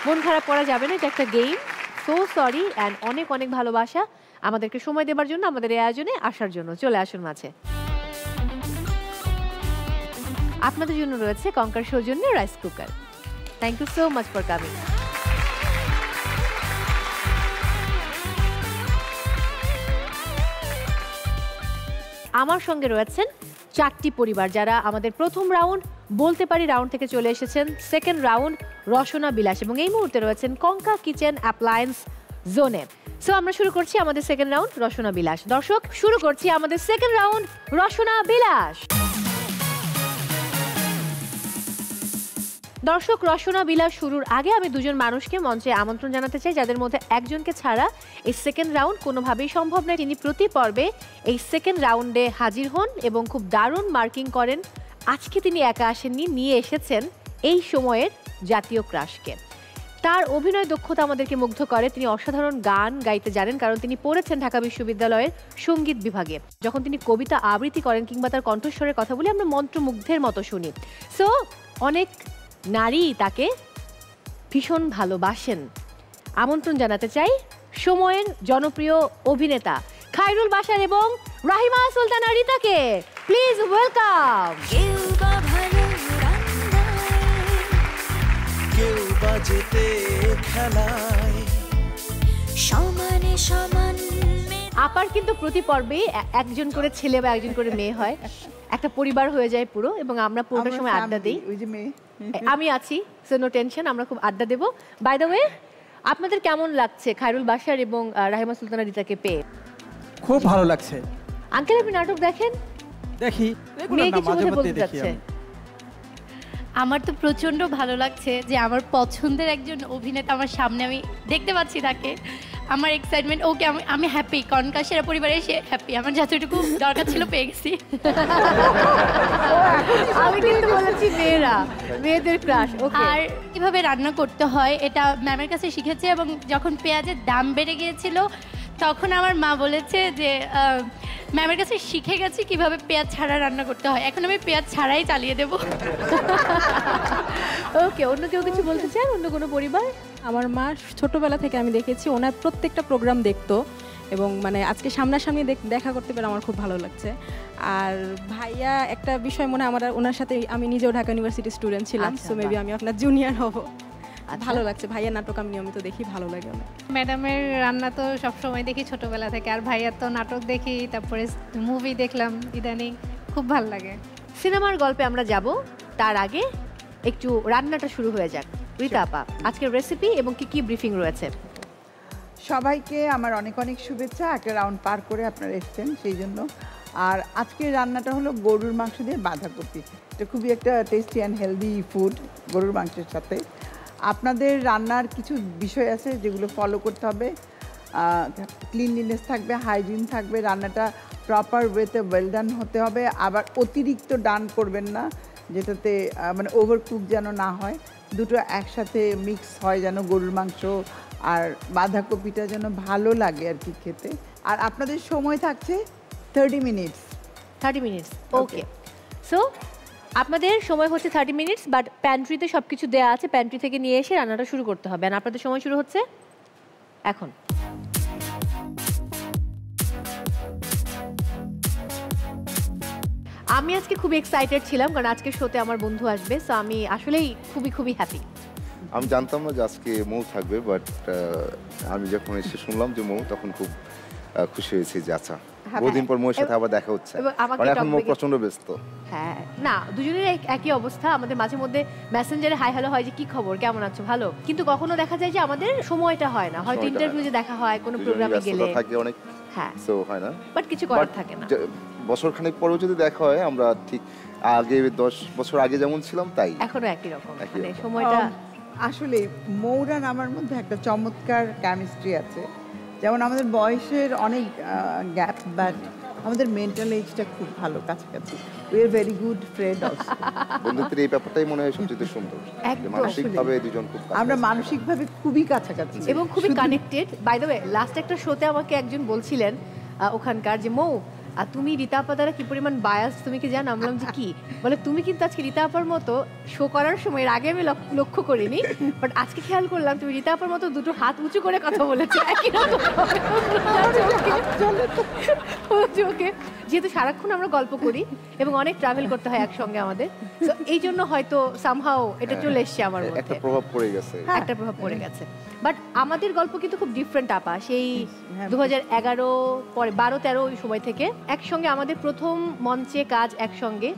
B: মন খারাপ করা যাবে না, এটা একটা গেম। সো সরি অ্যান্ড অনেক অনেক ভালোবাসা আমাদেরকে সময় দেবার জন্য, আমাদের এই আয়োজনে আসার জন্য। চলে আসুন মাঝে। আপনাদের জন্য রয়েছে কঙ্কার সৌজন্যে rice cooker. Thank you so much for coming. আমার সঙ্গে রয়েছেন 4টি পরিবার, যারা আমাদের প্রথম রাউন্ড বলতে পারি রাউন্ড থেকে চলে এসেছেন সেকেন্ড রাউন্ড রসনা বিলাস, এবং এই মুহূর্তে রয়েছেন কঙ্কা কিচেন অ্যাপ্লায়েন্স জোনে। সো আমরা শুরু করছি আমাদের সেকেন্ড রাউন্ড রসনা বিলাস। দর্শক, শুরু করছি আমাদের সেকেন্ড রাউন্ড রসনা বিলাস। দর্শক, রসনা বিলাস শুরুর আগে আমি দুজন মানুষকে মঞ্চে আমন্ত্রণ জানাতে চাই, যাদের মধ্যে একজনকে ছাড়া এই সেকেন্ড রাউন্ড কোনোভাবেই সম্ভব নয়। তিনি প্রতি পর্বে এই সেকেন্ড রাউন্ডে হাজির হন এবং খুব দারুণ মার্কিং করেন। আজকে তিনি একা আসেননি, নিয়ে এসেছেন এই সময়ের জাতীয় ক্রাশকে। তার অভিনয় দক্ষতা আমাদেরকে মুগ্ধ করে। তিনি অসাধারণ গান গাইতে জানেন, কারণ তিনি পড়েছেন ঢাকা বিশ্ববিদ্যালয়ের সঙ্গীত বিভাগে। যখন তিনি কবিতা আবৃত্তি করেন কিংবা তার কণ্ঠস্বরের কথা বলি, আমরা মন্ত্রমুগ্ধের মতো শুনি। সো অনেক নারী তাকে ভীষণ ভালোবাসেন। আমন্ত্রণ জানাতে চাই সময়ের জনপ্রিয় অভিনেতা খায়রুল বাশার এবং রাহিমা সুলতানা রিতাকে। Please welcome.
A: কেউ বাজেতে খেলায় সমানে সমান।
B: আপার কিন্তু প্রতি পর্বে একজন করে ছেলে বা একজন করে মেয়ে হয়, একটা পরিবার হয়ে যায় পুরো, এবং আমরা পুরোটার সময় আড্ডা দিই। আমি আছি, সো নো টেনশন, আমরা খুব আড্ডা দেবো। বাই দ্য ওয়ে, আপনাদের কেমন লাগছে খায়রুল বাশার এবং রাহিমা সুলতানা রিতাকে পেয়ে?
C: খুব ভালো লাগছে।
B: আঙ্কেল আপনি নাটক দেখেন?
C: দেখি,
B: মেয়ে কিছু বলতে যাচ্ছে।
D: আমার তো প্রচন্ড ভালো লাগছে যে আমার পছন্দের একজন অভিনেতা আমার সামনে আমি দেখতে পাচ্ছি তাকে। আমার এক্সাইটমেন্ট, ওকে আমি হ্যাপি, কনকা সেরা পরিবারে এসে হ্যাপি। আমার যতটুকু দরকার ছিল পেয়ে গেছি।
B: আমি কিন্তু বলেছি মেয়েদের ক্রাশ।
D: আর কিভাবে রান্না করতে হয় এটা ম্যামের কাছে শিখেছি, এবং যখন পেঁয়াজের দাম বেড়ে গিয়েছিল তখন আমার মা বলেছে যে ম্যামের কাছে শিখে গেছি কিভাবে পেঁয়াজ ছাড়া রান্না করতে হয়, এখন আমি পেঁয়াজ ছাড়াই চালিয়ে দেব।
B: ওকে, অন্য কেউ কিছু বলতে চান? অন্য কোনো পরিবার?
H: আমার মা ছোটবেলা থেকে আমি দেখেছি ওনার প্রত্যেকটা প্রোগ্রাম দেখতো, এবং মানে আজকে সামনাসামনি দেখা করতে পেরে আমার খুব ভালো লাগছে। আর ভাইয়া একটা বিষয় মনে আমার ওনার সাথে, আমি নিজেও ঢাকা ইউনিভার্সিটি স্টুডেন্ট ছিলাম, সো মেবি আমি আপনার জুনিয়র হব। ভালো লাগছে, ভাইয়ার নাটক আমি নিয়মিত দেখি, ভালো লাগে অনেক।
E: ম্যাডামের রান্না তো সবসময় দেখি ছোটবেলা থেকে, আর ভাইয়ার তো নাটক দেখি, তারপরে মুভি দেখলাম ইদানিং, খুব ভালো লাগে।
B: সিনেমার গল্পে আমরা যাব, তার আগে একটু রান্নাটা শুরু হয়ে যাক। রিতা আপা, আজকের রেসিপি এবং কি কি ব্রিফিং রয়েছে?
M: সবাইকে আমার অনেক অনেক শুভেচ্ছা, একটা রাউন্ড পার করে আপনারা এসছেন সেই জন্য। আর আজকের রান্নাটা হলো গরুর মাংস দিয়ে বাঁধাকপি। এটা খুবই একটা টেস্টি অ্যান্ড হেলদি ফুড গরুর মাংসের সাথে। আপনাদের রান্নার কিছু বিষয় আছে যেগুলো ফলো করতে হবে। ক্লিনলিনেস থাকবে, হাইজিন থাকবে, রান্নাটা প্রপার ওয়েতে ওয়েল ডান হতে হবে, আবার অতিরিক্ত ডান করবেন না, যেটাতে মানে ওভারকুক যেন না হয়, দুটো একসাথে মিক্স হয় যেন গরুর মাংস আর বাঁধাকপিটা যেন ভালো লাগে আর কি খেতে। আর আপনাদের সময় থাকছে 30 মিনিটস।
B: 30 মিনিটস, ওকে। সো আপনাদের সময় হচ্ছে 30 মিনিটস, বাট প্যান্ট্রিতে সব কিছু দেওয়া আছে, প্যান্ট্রি থেকে নিয়ে এসে রান্নাটা শুরু করতে হবে। আর আপনাদের সময় শুরু হচ্ছে এখন। আমি আজকে খুবই এক্সাইটেড ছিলাম, কারণ আজকে শোতে আমার বন্ধু আসবে, সো আমি আসলেই খুবই হ্যাপি।
N: আমি জানতাম না যে আজকে মৌ থাকবে, বাট আমি যখন এসে শুনলাম যে মৌ, তখন খুব খুশি হয়েছি যে আচ্ছা বহুদিন পর মৌর সাথে আবার দেখা হচ্ছে। মানে এখন মৌ প্রচন্ড ব্যস্ত।
B: হ্যাঁ, না দুজনের একই অবস্থা। আমাদের মাঝে মধ্যে মেসেঞ্জারে হাই হ্যালো হয় যে কি খবর, কেমন আছো, ভালো, কিন্তু কখনো দেখা যায় যে আমাদের সময়টা হয় না, হয়তো ইন্টারভিউতে দেখা হয়, কোনো প্রোগ্রামে গেলে
N: থাকে অনেক, হ্যাঁ সো হয় না,
B: বাট কিছু করার থাকে না।
N: বছর খানেক পরেও যদি দেখা হয়, আমরা ঠিক আগে 10 বছর আগে যেমন ছিলাম তাই
B: এখনো একই রকম, মানে সময়টা।
M: আসলে মৌরান আমার মধ্যে একটা চমৎকার কেমিস্ট্রি আছে, যেমন আমাদের বয়সের অনেক গ্যাপ, বাট আমাদের মেন্টাল এজটা খুব ভালো, কাছাকাছি। We are very good friend also.
N: বন্ধুত্বের এই ব্যাপারটাই মনে হয় সবচেয়ে সুন্দর, মানসিকভাবে দুজন খুব কাছাকাছি,
M: আমরা মানসিকভাবে খুবই কাছাকাছি
B: এবং খুবই connected. By the way, last একটা শোতে আমাকে একজন বলছিলেন ওখানকার যে মৌ, আর তুমি রীতা আপা দ্বারা কি পরিমাণ বায়াস তুমি কি জানো? আমি বললাম যে কি, বলে তুমি কিন্তু আজকে রীতা আপার মতো শো করার সময়, এর আগে আমি লক্ষ্য করিনি, বাট আজকে খেয়াল করলাম তুমি রীতা আপার মতো দুটো হাত উঁচু করে কথা বলেছো একই রকম। যেহেতু সারাক্ষণ আমরা গল্প করি এবং অনেক ট্রাভেল করতে হয় একসঙ্গে আমাদের, তো এই জন্য হয়তো সামহাও এটা চলে এসছে আমার মধ্যে,
N: একটা প্রভাব পড়ে গেছে,
B: একটা প্রভাব পড়ে গেছে। বাট আমাদের গল্প কিন্তু খুব ডিফারেন্ট আপা, সেই 2011 পরে 12-13 ওই সময় থেকে একসঙ্গে আমাদের প্রথম মঞ্চে কাজ একসঙ্গে,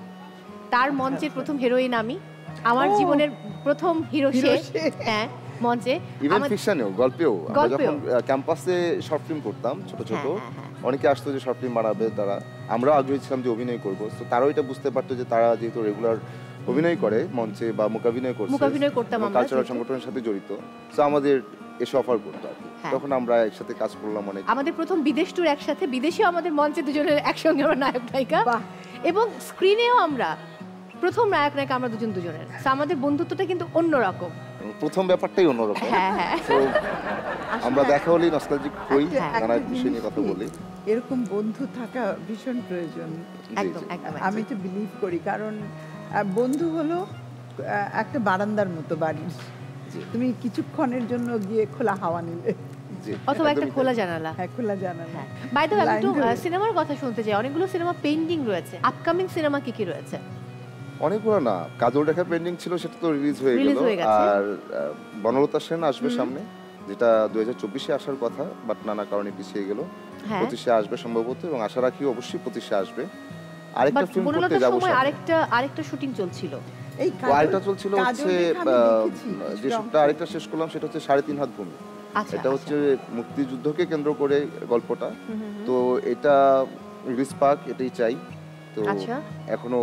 B: তার মঞ্চের প্রথম হিরোইন আমি, আমার জীবনের প্রথম হিরো সে। হ্যাঁ, মঞ্চে
N: ইভেন ফিকশনেও, গল্পেও আমরা যখন ক্যাম্পাসে শর্ট ফিল্ম করতাম ছোট ছোট, অনেকে আসতো যে শর্ট ফিল্ম বানাবে, তারা আমরাও আগ্রহী ছিলাম যে অভিনয় করবো, তো তারাও এটা বুঝতে পারতো যে তারা যেহেতু রেগুলার অভিনয় করে মঞ্চে বা মূকাভিনয় করছে,
B: মূকাভিনয় করতাম আমরা,
N: কালচারাল সংগঠনের সাথে জড়িত, তো আমাদের এসে অফার করতো আর কি। তখন আমরা একসাথে কাজ করলাম অনেক।
B: আমাদের প্রথম বিদেশ ট্যুর একসাথে, বিদেশেও আমাদের মঞ্চে দুজনের একসঙ্গে আমরা নায়ক নায়িকা, এবং স্ক্রিনেও আমরা প্রথম নায়ক নায়িকা আমরা দুজনের। আমাদের বন্ধুত্বটা কিন্তু অন্যরকম,
N: প্রথম ব্যাপারটাই অন্যরকম। আমরা দেখা হলেই নস্টালজিক হই, নানা বিষয় নিয়ে কথা বলি।
M: এরকম বন্ধু থাকা ভীষণ প্রয়োজন, আমি তো বিলিভ করি, কারণ বন্ধু হলো একটা বারান্দার মতো বাড়ির, তুমি কিছুক্ষণের জন্য গিয়ে খোলা হাওয়া নিলে,
B: অথবা একটা খোলা জানালা।
M: হ্যাঁ, খোলা জানালা।
B: বাই দ্য ওয়ে, আমি একটু সিনেমার কথা শুনতে চাই, অনেকগুলো সিনেমা পেন্ডিং রয়েছে, আপকামিং সিনেমা কি কি রয়েছে?
N: অনেকগুলো না, কাজল রেখা পেন্ডিং ছিল, সেটা তো রিলিজ হয়ে গেল। আর বনলতা সেন আসবে সামনে, যেটা 2024-এ আসার কথা, বাট নানা কারণে পিছিয়ে গেল। 25-এ আসবে সম্ভবত, এবং আশা রাখি অবশ্যই 25-এ আসবে। আরেকটা ফিল্ম করতে যাব,
B: আরেকটা শুটিং চলছিল,
N: আরেকটা চলছিল হচ্ছে যে শুটটা আরেকটা শেষ করলাম, সেটা হচ্ছে 3.5 হাত ভূমি। এটা হচ্ছে মুক্তিযুদ্ধকে কেন্দ্র করে গল্পটা, তো এটা রিলিজ পাক, এটাই চাই। তো এখনো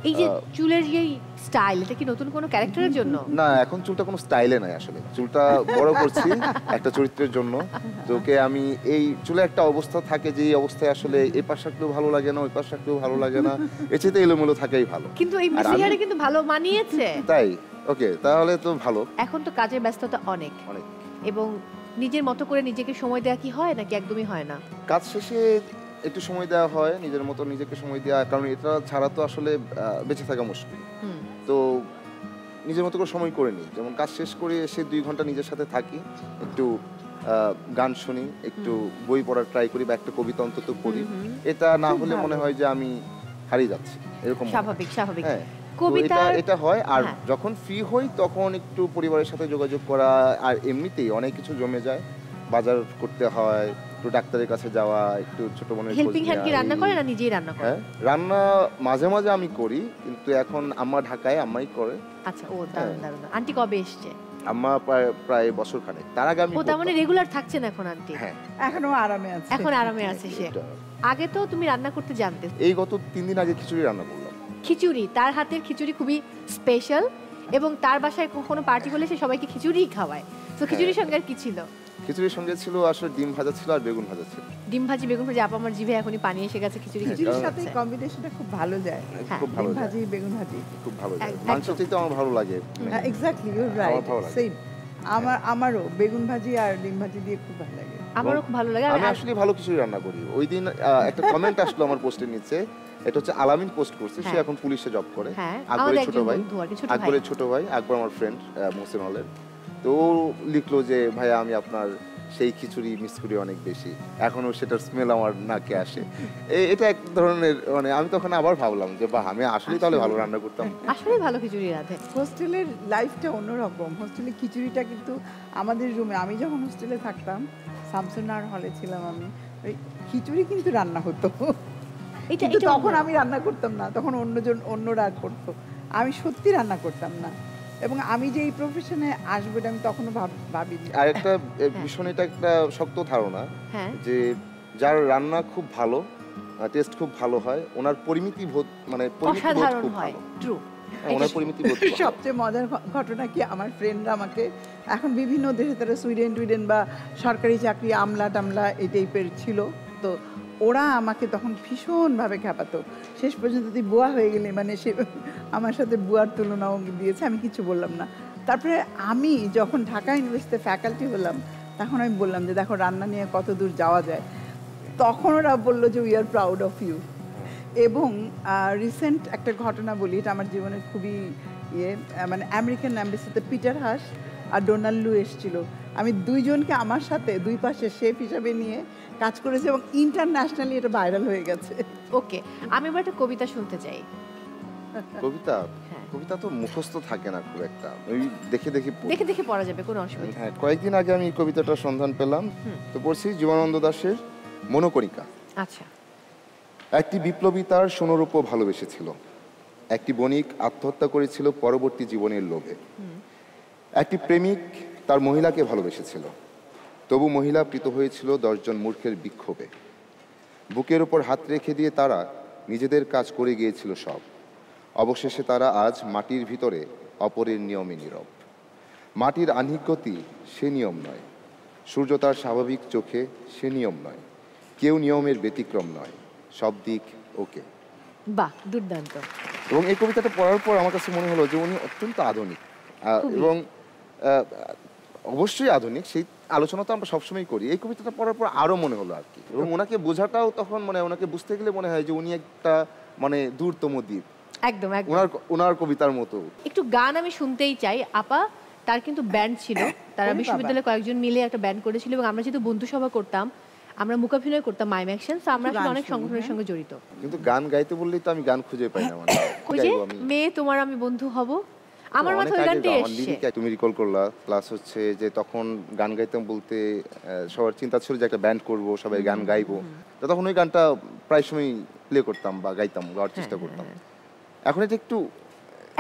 B: এই যে চুলের যে স্টাইল, এটা কি নতুন কোনো ক্যারেক্টারের জন্য?
N: না, এখন চুলটা কোনো স্টাইলে নাই, আসলে চুলটা বড় করছি একটা চরিত্রের জন্য। তোকে আমি এই চুলে একটা অবস্থা থাকে যে এই অবস্থায় আসলে এই পাশ রাখলেও ভালো লাগে না, ওই পাশ রাখলেও ভালো লাগে না, এর চেয়ে এলোমেলো থাকাই ভালো।
B: কিন্তু এই মিসি হেয়ারে কিন্তু ভালো মানিয়েছে।
N: তাই ওকে, তাহলে তো ভালো।
B: এখন তো কাজের ব্যস্ততা অনেক, এবং নিজের মতো করে নিজেকে সময় দেওয়া কি হয় নাকি একদমই হয় না?
N: কাজ শেষে একটু সময় দেওয়া হয়, নিজের মতো নিজেকে সময় দেওয়া, কারণ এটা ছাড়া তো আসলে বেঁচে থাকা মুশকিল। তো নিজের মতো করে সময় করে নিই, যেমন কাজ শেষ করে এসে 2 ঘন্টা নিজের সাথে থাকি, একটু গান শুনি, একটু বই পড়ার ট্রাই করি, বা একটা কবিতা অন্তত পড়ি। এটা না হলে মনে হয় যে আমি হারিয়ে যাচ্ছি, এরকম
B: স্বাভাবিক।
N: কবিতা এটা হয়। আর যখন ফ্রি হই তখন একটু পরিবারের সাথে যোগাযোগ করা, আর এমনিতেই অনেক কিছু জমে যায়, বাজার করতে হয়, একটু ডাক্তারের কাছে যাওয়া, একটু ছোট বোনের
B: হেল্পিং হ্যান্ড কি রান্না করে না নিজেই রান্না করে?
N: রান্না মাঝে মাঝে আমি করি, কিন্তু এখন আম্মা ঢাকায়, আম্মাই করে।
B: আচ্ছা, ও দারুণ দারুণ। আন্টি কবে এসেছে?
N: আম্মা প্রায় বছর খানেক। তার আগে আমি,
B: ও তার মানে রেগুলার থাকছেন এখন আন্টি?
N: হ্যাঁ,
M: এখনো আরামে আছে।
B: এখন আরামে আছে সে। আগে তো তুমি রান্না করতে জানতে?
N: এই গত 3 দিন আগে খিচুড়ি রান্না করলাম।
B: খিচুড়ি, তার হাতের খিচুড়ি খুবই স্পেশাল, এবং তার বাসায় কোনো পার্টি হলে সে সবাইকে খিচুড়িই খাওয়ায়। তো খিচুড়ির সঙ্গে আর কি ছিল?
N: খিচুড়ির সঙ্গে ছিল আসলে ডিম ভাজা ছিল আর বেগুন ভাজা ছিল।
B: ডিম ভাজি বেগুন ভাজি, আপা আমার জিভে এখনই পানি এসে গেছে।
M: খিচুড়ির সাথে কম্বিনেশনটা খুব ভালো যায়।
N: খুব ভালো
M: ডিম ভাজি বেগুন ভাজি
N: খুব ভালো যায়। মাংসের চাইতে আমার ভালো লাগে।
M: Exactly, you are right, same. আমারও বেগুন ভাজি আর ডিম ভাজি দিয়ে খুব ভালো লাগে।
B: আমারও খুব ভালো লাগে।
N: আমি আসলে ভালো খিচুড়ি রান্না করি। ওই দিন একটা কমেন্ট আসলো আমার পোস্টের নিচে, এটা হচ্ছে আলামিন পোস্ট করছে, সে এখন পুলিশে জব করে। আকবরের ছোট ভাই, আকবর আমার ফ্রেন্ড মোহসিন হলের। তো ও লিখলো যে ভাইয়া আমি আপনার সেই খিচুড়ি মিস করি অনেক বেশি, এখনো সেটার স্মেল আমার নাকে আসে। এটা এক ধরনের মানে আমি তখন আবার ভাবলাম যে বাহ, আমি আসলেই তাহলে ভালো রান্না করতাম,
B: আসলেই ভালো খিচুড়ি রাঁধে।
M: হোস্টেলের লাইফটা অন্যরকম। হোস্টেলের খিচুড়িটা কিন্তু আমাদের রুমে, আমি যখন হোস্টেলে থাকতাম, শামসুন্নাহর হলে ছিলাম আমি, ওই খিচুড়ি কিন্তু রান্না হতো। কিন্তু তখন আমি রান্না করতাম না, তখন অন্যরা করতো, আমি সত্যি রান্না করতাম না। এবং আমি যে এই প্রফেশনে আসবো এটা আমি তখনও ভাবিনি।
N: আর একটা ভীষণ, এটা একটা শক্ত ধারণা যে যার রান্না খুব ভালো, টেস্ট খুব ভালো হয়, ওনার পরিমিতি বোধ মানে
B: অসাধারণ হয়। ট্রু,
N: ওনার পরিমিতি বোধ।
M: সবচেয়ে মজার ঘটনা কি, আমার ফ্রেন্ডরা আমাকে এখন বিভিন্ন দেশে, তারা সুইডেন বা সরকারি চাকরি, আমলা টামলা এই টাইপের ছিল, তো ওরা আমাকে তখন ভীষণভাবে খেপাতো। শেষ পর্যন্ত তুই বুয়া হয়ে গেলি, মানে সে আমার সাথে বুয়ার তুলনাও দিয়েছে, আমি কিছু বললাম না। তারপরে আমি যখন ঢাকা ইউনিভার্সিটিতে ফ্যাকাল্টি হলাম, তখন আমি বললাম যে দেখো রান্না নিয়ে কত দূর যাওয়া যায়। তখন ওরা বললো যে we are proud of you. এবং রিসেন্ট একটা ঘটনা বলি, এটা আমার জীবনের খুবই মানে আমেরিকান এম্বাসিতে পিটার হাস আর ডোনাল্ড লু এসেছিল। আমি দুইজনকে আমার সাথে দুই পাশে শেফ হিসাবে নিয়ে কাজ করেছি, এবং ইন্টারন্যাশনালি এটা ভাইরাল হয়ে গেছে।
B: ওকে, আমি এবার একটা কবিতা শুনতে চাই।
N: কবিতা তো মুখস্থ থাকে না খুব একটা, ওই দেখে দেখে
B: পড়া যাবে, কোনো অসুবিধা।
N: হ্যাঁ, কয়েকদিন আগে আমি কবিতাটার সন্ধান পেলাম, তো পড়ছি জীবনানন্দ দাশের মনোকণিকা।
B: আচ্ছা।
N: একটি বিপ্লবী তার সোনারূপ ভালোবেসেছিল, একটি বণিক আত্মহত্যা করেছিল পরবর্তী জীবনের লোভে, একটি প্রেমিক তার মহিলাকে ভালোবেসেছিল, তবু মহিলা প্রীত হয়েছিল 10 জন মূর্খের বিক্ষোভে। বুকের উপর হাত রেখে দিয়ে তারা নিজেদের কাজ করে গিয়েছিল সব। অবশেষে তারা আজ মাটির ভিতরে অপরের নিয়মে নীরব। মাটির আহ্নিক গতি সে নিয়ম নয়, সূর্য তার স্বাভাবিক চোখে সে নিয়ম নয়, কেউ নিয়মের ব্যতিক্রম নয়, সব দিক ওকে।
B: বাহ, দুর্দান্ত।
N: এবং এই কবিতাটা পড়ার পর আমার কাছে মনে হলো যে উনি অত্যন্ত আধুনিক, এবং অবশ্যই আধুনিক, সেই আলোচনা তো আমরা সবসময় করি। এই কবিতাটা পড়ার পর আরো মনে হলো আর কি। এবং ওনাকে বোঝাটাও তখন মানে ওনাকে বুঝতে গেলে মনে হয় যে উনি একটা মানে দূরতম দ্বীপ,
B: একদম
N: ওনার কবিতার মতো।
B: একটু গান আমি শুনতেই চাই। আপা, তার কিন্তু ব্যান্ড ছিল, তারা বিশ্ববিদ্যালয়ে কয়েকজন মিলে একটা ব্যান্ড করেছিল, এবং আমরা যেহেতু বন্ধু সভা করতাম, আমরা মূকাভিনয় করতাম মাইম অ্যাকশন, তো আমরা আসলে অনেক সংগঠনের সঙ্গে জড়িত।
N: কিন্তু গান গাইতে বললেই তো আমি গান খুঁজে পাই না, মানে
B: ওই যে মেয়ে তোমার আমি বন্ধু হব, আমার মাথায় ওই গানটা এসেছে।
N: তুমি রিকল করলা। প্লাস হচ্ছে যে তখন গান গাইতাম বলতে সবার চিন্তা ছিল যে একটা ব্যান্ড করব, সবাই গান গাইবো, তো তখন ওই গানটা প্রায় সময় প্লে করতাম বা গাইতাম, গাওয়ার চেষ্টা করতাম। এখন এটা একটু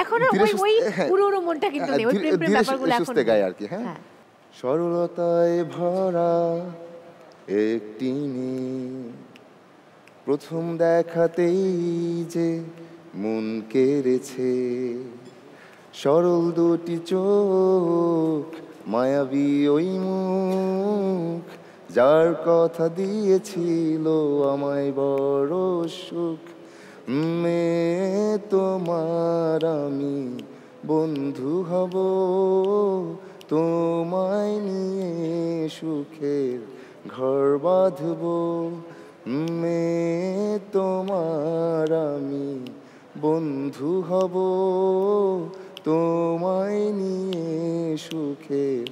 B: এখন ওই পুরো মনটা কিন্তু নেই, ওই প্রেম ব্যাপারগুলো এখন
N: গাই আর কি। হ্যাঁ, সরলতায় ভরা একটি মেয়ে, প্রথম দেখাতেই যে মন কেড়েছে, সরল দুটি চোখ, মায়াবী ওই মুখ, যার কথা দিয়েছিল আমায় বড় সুখ, মেয়ে তোমার আমি বন্ধু হব, তোমায় নিয়ে সুখের ঘর বাঁধব, মেয়ে তোমার আমি বন্ধু হব, তোমায় নিয়ে সুখের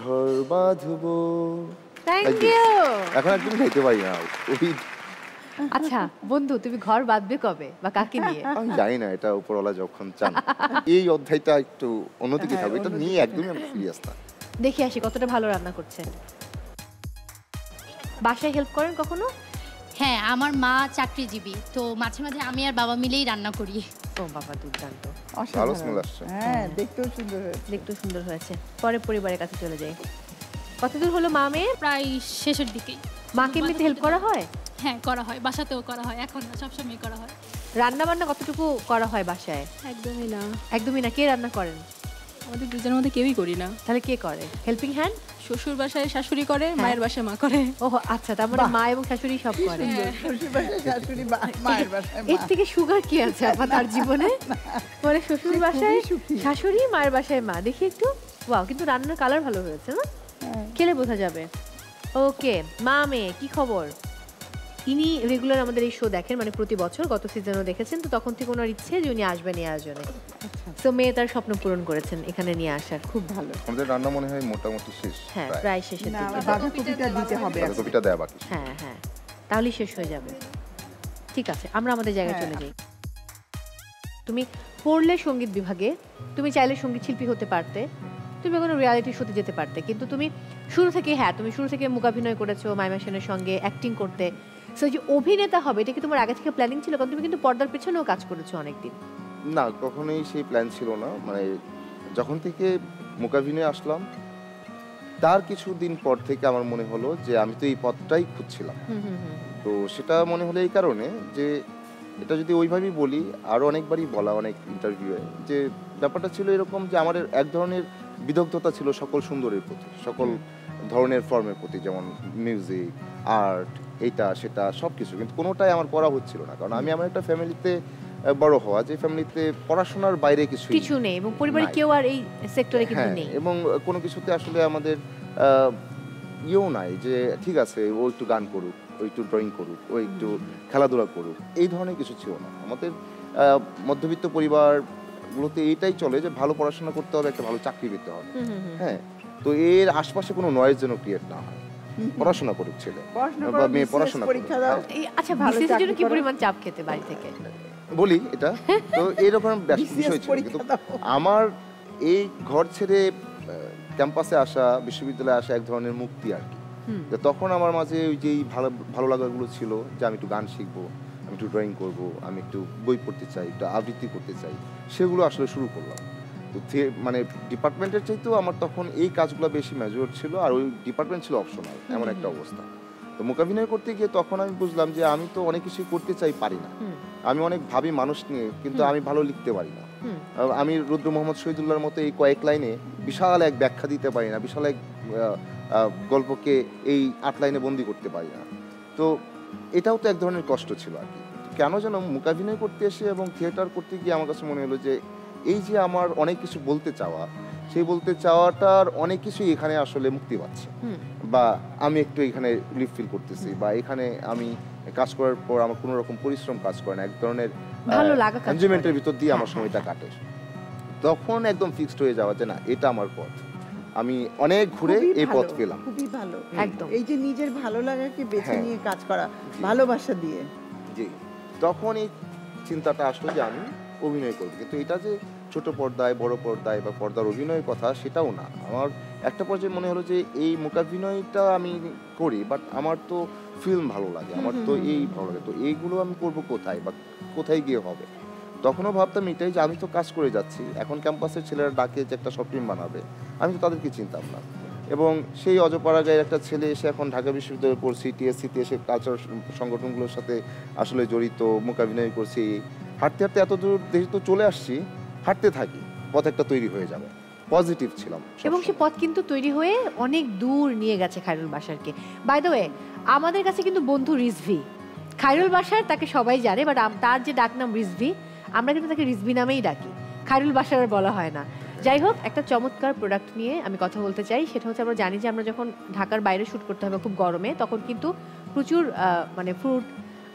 N: ঘর বাঁধব।
B: Thank you.
N: এখন একদম গাইতে পারি না।
B: আচ্ছা বন্ধু, তুমি ঘর বাঁধবে কবে বা কাকে নিয়ে?
N: আমি জানি না, এটা উপরওয়ালা যখন চান। এই অধ্যায়টা একটু অন্যদিকে থাকবে, এটা নিয়ে একদমই আমি সিরিয়াস না।
B: দেখি আসি কতটা ভালো রান্না করছেন। বাসায় হেল্প করেন কখনো?
D: হ্যাঁ, আমার মা চাকরিজীবী, তো মাঝে মাঝে আমি আর বাবা মিলেই রান্না করি।
B: ও বাবা, দুর্দান্ত,
N: ভালো স্মেল আসছে।
M: হ্যাঁ, দেখতেও সুন্দর হয়েছে।
B: দেখতেও সুন্দর হয়েছে। পরে পরিবারের কাছে চলে যাই। কতদূর হলো মা মেয়ে?
K: প্রায় শেষের দিকেই।
B: মাকে এমনিতে হেল্প করা হয়?
K: হ্যাঁ, করা হয়, বাসাতেও করা হয়, এখন না, সবসময় করা হয়।
B: রান্না বান্না কতটুকু করা হয় বাসায়?
H: একদমই না।
B: একদমই না? কে রান্না করেন?
H: আমাদের দুজনের মধ্যে কেউই করি না।
B: তাহলে কে করে হেল্পিং হ্যান্ড?
H: শ্বশুর বাসায় শাশুড়ি করে, মায়ের বাসায় মা করে।
B: ও আচ্ছা, তার মানে মা এবং শাশুড়ি সব করে।
M: শ্বশুর বাসায় শাশুড়ি, মায়ের বাসায় মা।
B: এর থেকে সুগার কি আছে আপা তার জীবনে? মানে শ্বশুর বাসায় শাশুড়ি, মায়ের বাসায় মা। দেখি একটু, ওয়াও, কিন্তু রান্নার কালার ভালো হয়েছে না? খেলে বোঝা যাবে। ওকে, মা মেয়ে কি খবর? ইনি রেগুলার আমাদের এই শো দেখেন, মানে প্রতি বছর, গত সিজনও দেখেছেন, তো তখন থেকে ওনার ইচ্ছে যে উনি আসবেন এই আয়োজনে। তো মেয়ে তার স্বপ্ন পূরণ করেছেন এখানে নিয়ে আসার। খুব ভালো।
N: আমাদের রান্না মনে হয় মোটামুটি শেষ।
B: হ্যাঁ, প্রায় শেষের দিকে।
M: বাঁধাকপিটা দিতে হবে,
N: বাঁধাকপিটা দেয়া বাকি।
B: হ্যাঁ হ্যাঁ, তাহলেই শেষ হয়ে যাবে। ঠিক আছে, আমরা আমাদের জায়গায় চলে যাই। তুমি পড়লে সঙ্গীত বিভাগে, তুমি চাইলে সঙ্গীত শিল্পী হতে পারতে, তুমি কোনো রিয়ালিটি শোতে যেতে পারতে, কিন্তু তুমি শুরু থেকে, হ্যাঁ তুমি শুরু থেকে মূকাভিনয় করেছো মাইমা সেনের সঙ্গে, অ্যাক্টিং করতে। সো যে অভিনেতা হবে, এটা কি তোমার আগে থেকে প্ল্যানিং ছিল? কারণ তুমি কিন্তু পর্দার পেছনেও কাজ করেছো অনেকদিন।
N: না, কখনোই সেই প্ল্যান ছিল না। মানে যখন থেকে মূকাভিনয়ে আসলাম তার কিছুদিন পর থেকে আমার মনে হলো যে আমি তো এই পথটাই খুঁজছিলাম। তো সেটা মনে হলো এই কারণে যে এটা যদি ওইভাবেই বলি, আরও অনেকবারই বলা অনেক ইন্টারভিউয়ে, যে ব্যাপারটা ছিল এরকম যে আমার এক ধরনের বিদগ্ধতা ছিল সকল সুন্দরের প্রতি, সকল ধরনের ফর্মের প্রতি, যেমন মিউজিক, আর্ট, এইটা সেটা সব কিছু, কিন্তু কোনোটাই আমার করা হচ্ছিল না। কারণ আমি আমার একটা ফ্যামিলিতে বড় হওয়া, যে ফ্যামিলিতে পড়াশোনার বাইরে কিছু
B: নেই এবং পরিবারে কেউ আর এই সেক্টরে কিন্তু নেই,
N: এবং কোনো কিছুতে আসলে আমাদের ইয়েও নাই যে ঠিক আছে ও একটু গান করুক, ও একটু ড্রয়িং করুক, ও একটু খেলাধুলা করুক, এই ধরনের কিছু ছিল না। আমাদের মধ্যবিত্ত পরিবারগুলোতে এইটাই চলে যে ভালো পড়াশোনা করতে হবে, একটা ভালো চাকরি পেতে হবে। হ্যাঁ, তো এর আশপাশে কোনো নয়েজ যেন ক্রিয়েট না হয়। পড়াশোনা করুক ছেলে বা মেয়ে, পড়াশোনা করুক।
B: আচ্ছা, বিসিএস এর জন্য কি পরিমাণ চাপ খেতে বাড়ি থেকে?
N: বলি এটা তো এইরকম বিষয় ছিল, কিন্তু আমার এই ঘর ছেড়ে ক্যাম্পাসে আসা, বিশ্ববিদ্যালয়ে আসা এক ধরনের মুক্তি আর কি। তখন আমার মাঝে ওই যে ভালো লাগাগুলো ছিল যে আমি একটু গান শিখবো, আমি একটু ড্রয়িং করবো, আমি একটু বই পড়তে চাই, একটু আবৃত্তি করতে চাই, সেগুলো আসলে শুরু করলাম। তো মানে ডিপার্টমেন্টের চাইতেও আমার তখন এই কাজগুলো বেশি মেজর ছিল, আর ওই ডিপার্টমেন্ট ছিল অপশনাল, এমন একটা অবস্থা। তো মূকাভিনয় করতে গিয়ে তখন আমি বুঝলাম যে আমি তো অনেক কিছুই করতে চাই, পারি না। আমি অনেক ভাবি মানুষ নিয়ে, কিন্তু আমি ভালো লিখতে পারি না। আমি রুদ্র মোহাম্মদ শহীদুল্লাহর মতো এই কয়েক লাইনে বিশাল এক ব্যাখ্যা দিতে পারি না, বিশাল এক গল্পকে এই 8 লাইনে বন্দি করতে পারি না। তো এটাও তো এক ধরনের কষ্ট ছিল আর কি। কেন যেন মূকাভিনয় করতে এসে এবং থিয়েটার করতে গিয়ে আমার কাছে মনে হলো যে এই যে আমার অনেক কিছু বলতে চাওয়া, সেই বলতে চাওয়াটার অনেক কিছুই এখানে আসলে মুক্তি পাচ্ছে, বা আমি একটু এখানে রিলিফ ফিল করতেছি, বা এখানে আমি কাজ করার পর আমার কোনো রকম পরিশ্রম কাজ করে না, এক ধরনের এনজয়মেন্টের ভিতর দিয়ে আমার সময়টা কাটে। তখন একদম ফিক্সড হয়ে যাওয়া যে না, এটা আমার পথ। আমি অনেক ঘুরে এই পথ পেলাম।
M: খুবই ভালো
B: একদম।
M: এই যে নিজের ভালো লাগাকে বেছে নিয়ে কাজ করা, ভালোবাসা দিয়ে।
N: জি, তখন এই চিন্তাটা আসলো যে আমি অভিনয় করব, কিন্তু এটা যে ছোট পর্দায় বড় পর্দায় বা পর্দার অভিনয়ের কথা সেটাও না। আমার একটা পর্যায়ে মনে হলো যে এই মূকাভিনয়টা আমি করি, বাট আমার তো ফিল্ম ভালো লাগে, আমার তো এই ভালো লাগে, তো এইগুলো আমি করব কোথায় বা কোথায় গিয়ে হবে। তখনও ভাবতাম এটাই যে আমি তো কাজ করে যাচ্ছি, এখন ক্যাম্পাসের ছেলেরা ডাকে যে একটা শর্ট ফিল্ম বানাবে, আমি তো তাদেরকে চিনতাম না। এবং সেই অজপাড়া গায়ের একটা ছেলে এসে এখন ঢাকা বিশ্ববিদ্যালয়ে পড়ছি, টিএসসিতে এসে কালচার সংগঠনগুলোর সাথে আসলে জড়িত, মূকাভিনয় করছি। হাঁটতে হাঁটতে এত দূর যেহেতু চলে আসছি, হাঁটতে থাকি, পথ একটা তৈরি হয়ে যাবে। পজিটিভ ছিলাম
B: এবং সে পথ কিন্তু তৈরি হয়ে অনেক দূর নিয়ে গেছে খায়রুল বাশারকে। বাই দ্য ওয়ে, আমাদের কাছে কিন্তু বন্ধু রিজভি, খায়রুল বাশার তাকে সবাই জানে, বাট তার যে ডাকনাম রিজভি, আমরা কিন্তু তাকে রিজভি নামেই ডাকি, খায়রুল বাশার বলা হয় না। যাই হোক, একটা চমৎকার প্রোডাক্ট নিয়ে আমি কথা বলতে চাই। সেটা হচ্ছে, আমরা জানি যে আমরা যখন ঢাকার বাইরে শ্যুট করতে হবে খুব গরমে, তখন কিন্তু প্রচুর মানে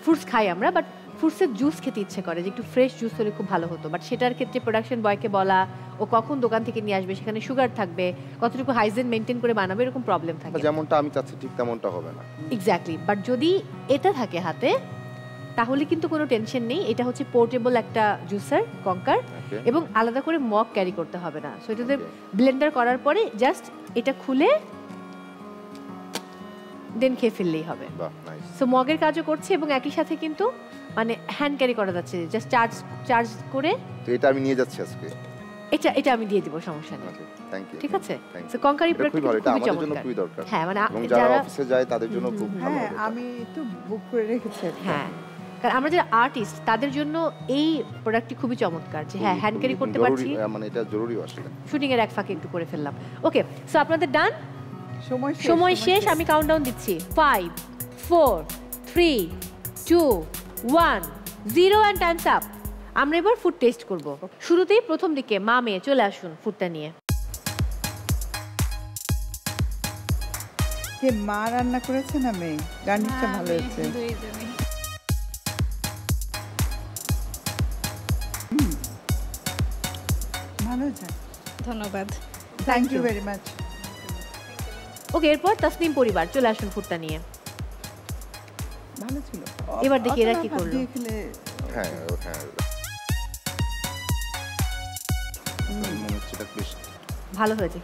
B: ফ্রুটস খাই আমরা, বাট ফ্রুটসের জুস খেতে ইচ্ছে করে, যে একটু ফ্রেশ জুস হলে খুব ভালো হতো। বাট সেটার ক্ষেত্রে প্রোডাকশন বয়কে বলা ও কখন দোকান থেকে নিয়ে আসবে, সেখানে সুগার থাকবে, কতটুকু হাইজিন মেনটেন করে বানাবে, এরকম প্রবলেম থাকে।
N: যেমনটা আমি চাচ্ছি ঠিক তেমনটা হবে না।
B: এক্স্যাক্টলি। বাট যদি এটা থাকে হাতে, তাহলে কিন্তু কোনো টেনশন নেই। এটা হচ্ছে পোর্টেবল একটা জুসার কঙ্কার, এবং আলাদা করে মগ ক্যারি করতে হবে না। সো এটাতে ব্লেন্ডার করার পরে জাস্ট এটা খুলে দেন খেয়ে ফেললেই হবে। সো মগের কাজও করছে, এবং একই সাথে কিন্তু মানে হ্যান্ড ক্যারি করা যাচ্ছে, জাস্ট চার্জ করে।
N: তো এটা আমি নিয়ে যাচ্ছি আজকে।
B: এটা আমি দিয়ে দিব, সমস্যা নেই।
N: Thank you.
B: ঠিক আছে। সো কঙ্কারি প্রোডাক্ট
N: এটা আমাদের জন্য খুবই দরকার।
B: হ্যাঁ, মানে
N: যারা অফিসে যায় তাদের জন্য খুব ভালো হবে।
M: হ্যাঁ, আমি তো বুক করে রেখেছি।
B: হ্যাঁ, কারণ আমরা যারা আর্টিস্ট তাদের জন্য এই প্রোডাক্টটি খুবই চমৎকার, যে হ্যাঁ হ্যান্ড ক্যারি করতে পারছি,
N: মানে এটা জরুরি আসলে।
B: শুটিং এর এক ফাঁকে একটু করে ফেললাম। ওকে, সো আপনাদের ডান, সময় শেষ। আমি কাউন্টডাউন দিচ্ছি, 5 4 3 2 1 0 এন্ড টাইমস আপ। আমরা এবার ফুড টেস্ট করব। শুরুতেই প্রথম দিকে মা মেয়ে চলে আসুন ফুডটা নিয়ে।
M: কে মা রান্না করেছে না মেয়ে? গার্নিশটা ভালো হয়েছে। ভালো হয়েছে,
E: ধন্যবাদ।
M: Thank you very much.
B: Okay, এরপর তাসনিম পরিবার চলে আসুন ফুডটা নিয়ে।
M: ভালো ছিল।
B: এবার দেখি এরা কি করলো।
N: হ্যাঁ হ্যাঁ,
B: ভালো হয়েছে।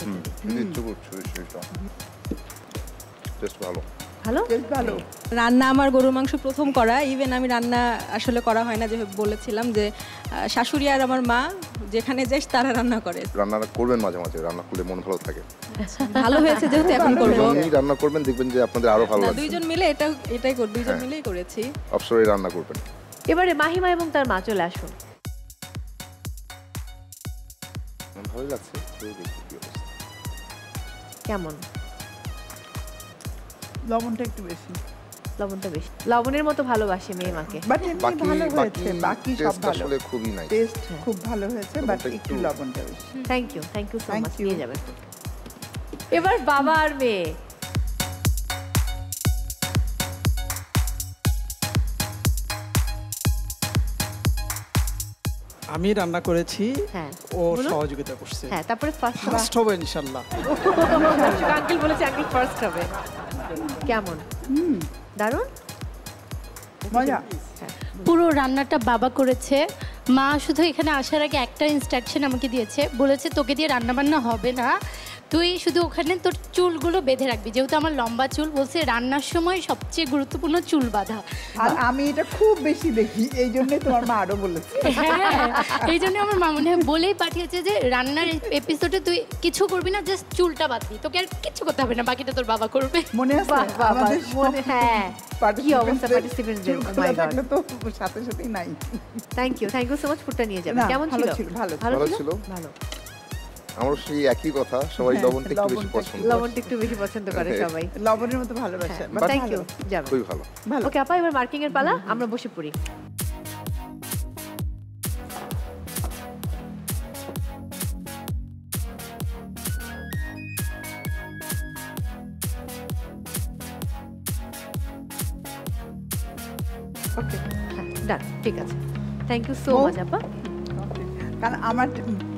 H: ভালো রান্না আমার গরুর মাংস প্রথম করা। ইভেন আমি রান্না আসলে করা হয় না, যে বলেছিলাম যে শাশুড়ি আর আমার মা যেখানে যাই তারা রান্না করে।
N: রান্না করবেন মাঝে মাঝে, রান্না করলে মন ভালো থাকে।
H: ভালো হয়েছে যেহেতু এখন করব।
N: রান্না করবেন, দেখবেন যে আপনাদের আরো ভালো লাগবে।
H: দুইজন মিলে এটাই করব, দুইজন মিলেই করেছি।
N: অবশ্যই রান্না করবেন।
B: এবারে মাহিমা এবং তার মা চলে আসুন।
N: ভালো লাগছে।
B: কেমন?
M: লবণটা একটু বেশি।
B: লবণটা বেশি। লবণের মতো ভালোবাসে মেয়ে মাকে।
M: বাট এমনি ভালো হয়েছে, বাকি সব ভালো।
N: আসলে খুবই নাইস।
M: টেস্ট খুব ভালো হয়েছে, বাট একটু লবণটা বেশি।
B: Thank you so much. নিয়ে যাবেন। এবার বাবা আর মেয়ে।
C: আমি রান্না করেছি,
B: হ্যাঁ
C: ও সহযোগিতা করছে।
B: হ্যাঁ, তারপরে
C: ফার্স্ট হবে ইনশাআল্লাহ।
B: আঙ্কেল বলেছে আঙ্কেল ফার্স্ট হবে। কেমন? দারুণ
M: মজা।
D: পুরো রান্নাটা বাবা করেছে। মা শুধু এখানে আসার আগে একটা ইনস্ট্রাকশন আমাকে দিয়েছে, বলেছে তোকে দিয়ে রান্না বান্না হবে না, তুই শুধু ওখানে তোর চুলগুলো বেঁধে রাখবি, যেহেতু আমার লম্বা চুল। বলছে রান্নার সময় সবচেয়ে গুরুত্বপূর্ণ চুল বাঁধা।
M: আর আমি এটা খুব বেশি দেখি, এই জন্যই তোমার মা আরো বলেছে।
D: হ্যাঁ, এই জন্য আমার মা মনে হয় বলেই পাঠিয়েছে যে রান্নার এপিসোডে তুই কিছু করবি না, জাস্ট চুলটা বাঁধবি, তোকে আর কিছু করতে হবে না, বাকিটা তোর বাবা করবে।
M: মনে আছে আমাদের
B: হ্যাঁ, কি অবস্থা পার্টিসিপেন্টদের। ও মাই গড,
M: তো সাথে সাথেই নাই।
B: Thank you so much. ফুডটা নিয়ে যাবেন। কেমন ছিল?
N: ভালো ছিল। ভালো। আমার সেই একই কথা, সবাই লবণটা একটু বেশি পছন্দ করে।
B: লবণটা একটু বেশি পছন্দ করে সবাই,
M: লবণের মতো ভালোবাসে।
B: Thank you. যাবেন।
N: খুবই ভালো।
B: ওকে আপা, এবার মার্কিং এর পালা, আমরা বসে পড়ি। ওকে, ডান, ঠিক আছে। থ্যাংক ইউ সো মাচ আপা।
M: কারণ আমার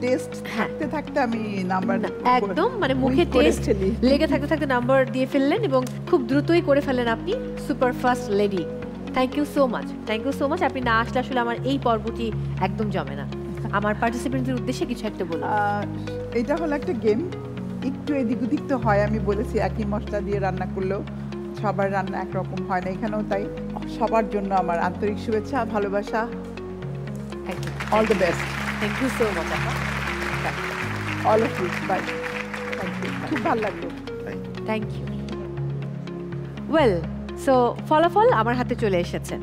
M: টেস্ট থাকতে থাকতে আমি নাম্বার
B: একদম মানে মুখে টেস্ট লেগে থাকতে থাকতে নাম্বার দিয়ে ফেললেন এবং খুব দ্রুতই করে ফেললেন আপনি super fast lady. Thank you so much, thank you so much. আপনি না আসলে আসলে আমার এই পর্বটি একদম জমে না। আমার পার্টিসিপেন্টদের উদ্দেশ্যে কিছু একটা বলুন।
M: এটা হলো একটা গেম, একটু এদিক ওদিক তো হয়, আমি বলেছি একই মশলা দিয়ে রান্না করলেও সবার রান্না একরকম হয় না, এখানেও তাই। সবার জন্য আমার আন্তরিক শুভেচ্ছা, ভালোবাসা, all the best.
B: Thank you so much
M: all of you, bye. খুব ভালো লাগলো,
B: থ্যাংক ইউ। ওয়েল, সো ফলাফল আমার হাতে চলে এসেছে।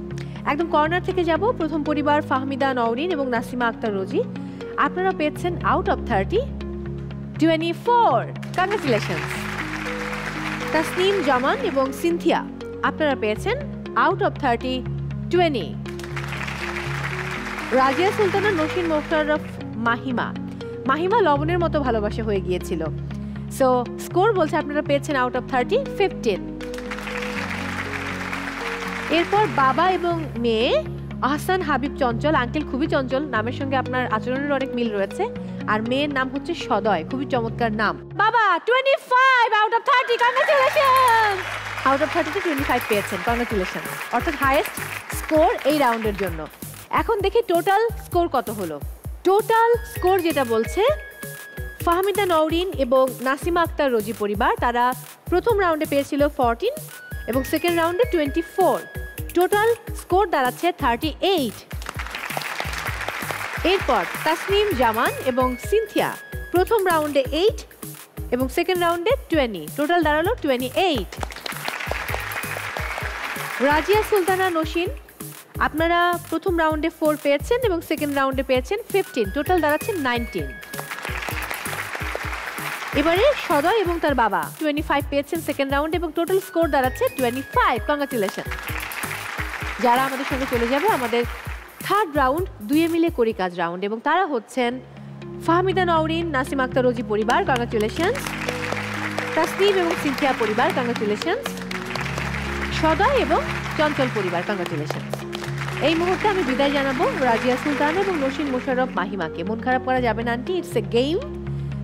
B: একদম কর্নার থেকে যাব। প্রথম পরিবার ফাহমিদা নওরিন এবং নাসিমা আক্তার রোজি, আপনারা পেয়েছেন আউট অফ 30 24। কংগ্রেচুলেশনস। তাসনিম জামান এবং সিনথিয়া, আপনারা পেয়েছেন আউট অফ 30 20। রাজিয়া সুলতানা, নসীন মোশাররফ, মাহিমা লবণের মতো ভালোবাসা হয়ে গিয়েছিল। সো স্কোর বলছে আপনারা পেয়েছেন আউট অফ 30 15। এরপর বাবা এবং মেয়ে আহসান হাবিব চঞ্চল, আঙ্কেল খুবই চঞ্চল, নামের সঙ্গে আপনার আচরণের অনেক মিল রয়েছে। আর মেয়ের নাম হচ্ছে সদয়, খুবই চমৎকার নাম। বাবা 25 out of 30, congratulation. Out of 30 তে 25 পেয়েছেন, কংগ্রেচুলেশন, অর্থাৎ হাইয়েস্ট স্কোর এই রাউন্ডের জন্য। এখন দেখি টোটাল স্কোর কত হলো। টোটাল স্কোর যেটা বলছে, ফাহমিদা নওরিন এবং নাসিমা আক্তার রোজি পরিবার তারা প্রথম রাউন্ডে পেয়েছিল 14 এবং সেকেন্ড রাউন্ডে 24। টোটাল স্কোর দাঁড়াচ্ছে 38। এরপর তাসনিম জামান এবং সিনথিয়া প্রথম রাউন্ডে 8 এবং সেকেন্ড রাউন্ডে 20, টোটাল দাঁড়ালো 28। রাজিয়া সুলতানা নসীন, আপনারা প্রথম রাউন্ডে 4 পেয়েছেন এবং সেকেন্ড রাউন্ডে পেয়েছেন 15, টোটাল দাঁড়াচ্ছে 19। এবারে সদয় এবং তার বাবা 25 পেয়েছেন সেকেন্ড রাউন্ডে এবং টোটাল স্কোর দাঁড়াচ্ছে 25। কংগ্রেচুলেশন। যারা আমাদের সঙ্গে চলে যাবে আমাদের থার্ড রাউন্ড, দুয়ে মিলে করি কাজ রাউন্ড, এবং তারা হচ্ছেন ফাহমিদা নওরিন, নাসিমা আক্তার রোজি পরিবার, কংগ্রেচুলেশন। তাসনিম এবং সিনথিয়া পরিবার, কংগ্রেচুলেশন। সদয় এবং চঞ্চল পরিবার, কংগ্রেচুলেশন। এই মুহূর্তে আমি বিদায় জানাবো রাজিয়া সুলতান এবং নসীন মোশাররফ মাহিমাকে। মন খারাপ করা যাবে না aunty, it's a game.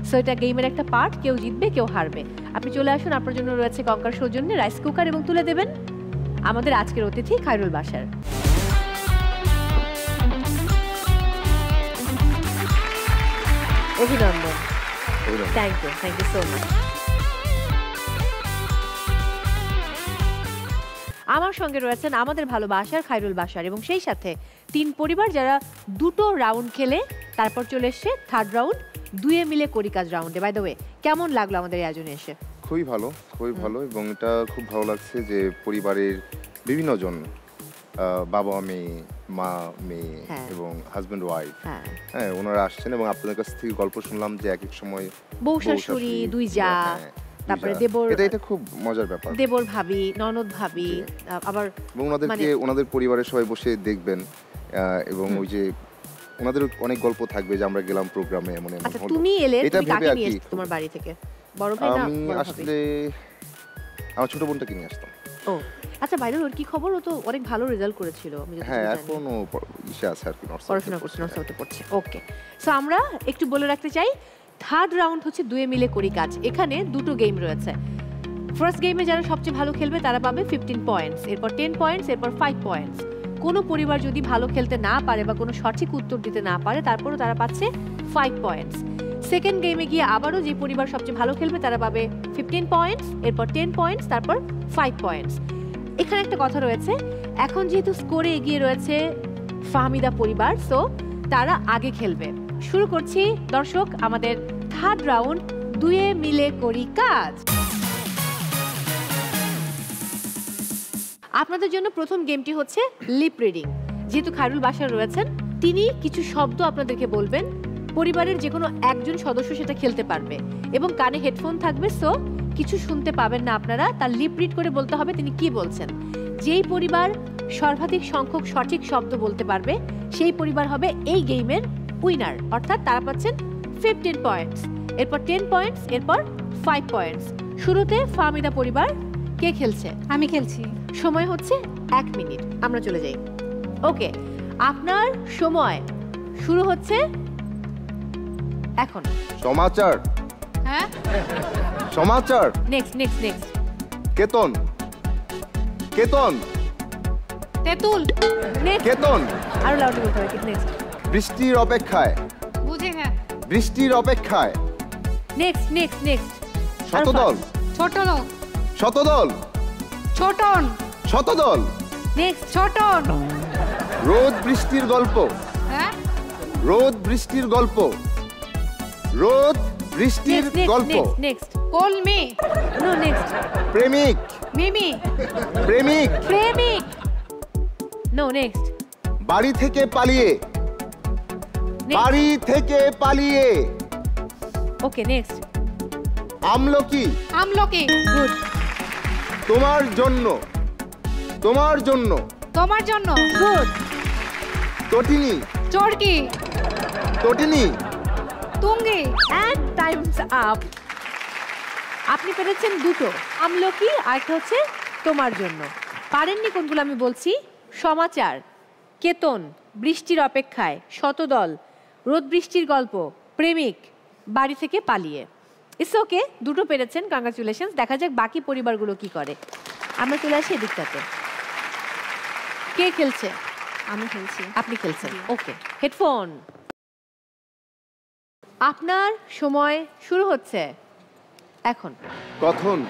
B: So এটা গেমের একটা পার্ট, কেউ জিতবে কেউ হারবে। আপনি চলে আসুন, আপনার জন্য রয়েছে কঙ্কার সৌজন্যে রাইস কুকার, এবং তুলে দেবেন আমাদের আজকের অতিথি খায়রুল বাশার। অভিনন্দন, থ্যাংক ইউ সো মাচ। আমার সঙ্গে রয়েছেন আমাদের ভালোবাসার খায়রুল বাশার এবং সেই সাথে 3 পরিবার যারা দুটো রাউন্ড খেলে তারপর চলে এসছে থার্ড রাউন্ড, দুয়ে মিলে করি কাজ রাউন্ডে। বাই দ্য ওয়ে, কেমন লাগলো আমাদের আয়োজনে এসে?
N: খুবই ভালো এবং এটা খুব ভালো লাগছে যে পরিবারের বিভিন্ন জন, বাবা মেয়ে, মা মেয়ে এবং হাজবেন্ড ওয়াইফ, হ্যাঁ ওনারা আসছেন এবং আপনাদের কাছ থেকে গল্প শুনলাম যে এক এক সময়
B: বউ শাশুড়ি, দুই জা, তারপরে দেবর,
N: এটা খুব মজার ব্যাপার,
B: দেবর ভাবি, ননদ ভাবি, আবার
N: ওনাদেরকে ওনাদের পরিবারের সবাই বসে দেখবেন এবং ওই যে ওনাদের অনেক গল্প থাকবে যে আমরা গেলাম প্রোগ্রামে এমন এমন।
B: আচ্ছা, তুমি এলে, তুমি কাকে নিয়ে এসেছো তোমার বাড়ি থেকে? বড় ভাই না?
N: আমি আসলে আমার ছোট বোনটাকে নিয়ে আসতাম।
B: ও আচ্ছা, বাইরে ওর কি খবর? ও তো অনেক ভালো রেজাল্ট করেছিল।
N: হ্যাঁ, এখন ও ইসে আছে আর কি,
B: পড়াশোনা করছে, নর্সারিতে পড়ছে। ওকে, সো আমরা একটু বলে রাখতে চাই, থার্ড রাউন্ড হচ্ছে দুয়ে মিলে করি কাজ। এখানে দুটো গেম রয়েছে। ফার্স্ট গেমে যারা সবচেয়ে ভালো খেলবে তারা পাবে 15 পয়েন্টস, এরপর 10 পয়েন্টস, এরপর 5 পয়েন্টস। কোনো পরিবার যদি ভালো খেলতে না পারে বা কোনো সঠিক উত্তর দিতে না পারে, তারপরও তারা পাচ্ছে 5 পয়েন্টস। সেকেন্ড গেমে গিয়ে আবারও যে পরিবার সবচেয়ে ভালো খেলবে তারা পাবে 15 পয়েন্টস, এরপর 10 পয়েন্টস, তারপর 5 পয়েন্টস। এখানে একটা কথা রয়েছে, এখন যেহেতু স্কোরে এগিয়ে রয়েছে ফাহমিদা পরিবার, সো তারা আগে খেলবে। শুরু করছি দর্শক আমাদের থার্ড রাউন্ড, দুয়ে মিলে করি কাজ। আপনাদের জন্য প্রথম গেমটি হচ্ছে লিপ রিডিং। যেহেতু খায়রুল বাশার রয়েছেন, তিনি কিছু শব্দ আপনাদেরকে বলবেন, পরিবারের যে কোনো একজন সদস্য সেটা খেলতে পারবে এবং কানে হেডফোন থাকবে, সো কিছু শুনতে পাবেন না আপনারা। তার লিপ রিড করে বলতে হবে তিনি কি বলছেন। যেই পরিবার সর্বাধিক সংখ্যক সঠিক শব্দ বলতে পারবে সেই পরিবার হবে এই গেমের উইনার, অর্থাৎ তারা পাচ্ছেন 15 পয়েন্টস, এরপর 10 পয়েন্টস, এরপর 5 পয়েন্টস। শুরুতে ফাহমিদা পরিবার, কে খেলছে?
E: আমি খেলছি।
B: সময় হচ্ছে 1 মিনিট, আমরা চলে যাই। ওকে, আপনার সময় শুরু হচ্ছে এখন
N: সমাচার।
K: হ্যাঁ
N: সমাচার।
B: নেক্সট নেক্সট নেক্সট
N: কেতন। কেতন।
K: তেঁতুল।
N: কেতন।
B: আরো লাউডলি বলতে হবে। নেক্সট
N: বৃষ্টির অপেক্ষায়।
K: বুঝি না।
N: বৃষ্টির অপেক্ষায়।
B: নেক্সট নেক্সট নেক্সট
N: শতদল।
K: ছোটন।
N: শতদল।
K: ছোটন।
N: শতদল।
B: নেক্সট
K: ছোটন।
N: রোদ বৃষ্টির গল্প।
K: হ্যাঁ
N: রোদ বৃষ্টির গল্প। রোদ বৃষ্টির গল্প।
B: নেক্সট
K: কলমি।
B: নো নেক্সট
N: প্রেমিক।
K: মিমি।
N: প্রেমিক।
B: প্রেমিক। নো নেক্সট
N: বাড়ি থেকে পালিয়ে। বাড়ি থেকে পালিয়ে।
B: ওকে নেক্সট
N: আমলকি।
K: আমলকি।
B: গুড।
N: তোমার জন্য। তোমার জন্য।
K: তোমার জন্য।
B: গুড।
N: তটিনী।
K: চরকি।
N: তটিনী।
K: তুঙ্গি।
B: And time's up. আপনি পেরেছেন দুটো, আমলকি আর একটা হচ্ছে তোমার জন্য। পারেননি কোনগুলো আমি বলছি? সমাচার, কেতন, বৃষ্টির অপেক্ষায়, শতদল, রোদ বৃষ্টির গল্প, প্রেমিক, বাড়ি থেকে পালিয়ে। ইটস ওকে, দুটো পেরেছেন, কংগ্রাচুলেশনস। দেখা যাক বাকি পরিবারগুলো কি করে। আমরা চলে আসি এদিকটাতে। কে খেলছে?
K: আমি খেলছি।
B: আপনি খেলছেন, ওকে। হেডফোন। আপনার সময় শুরু হচ্ছে এখন।
N: কথন।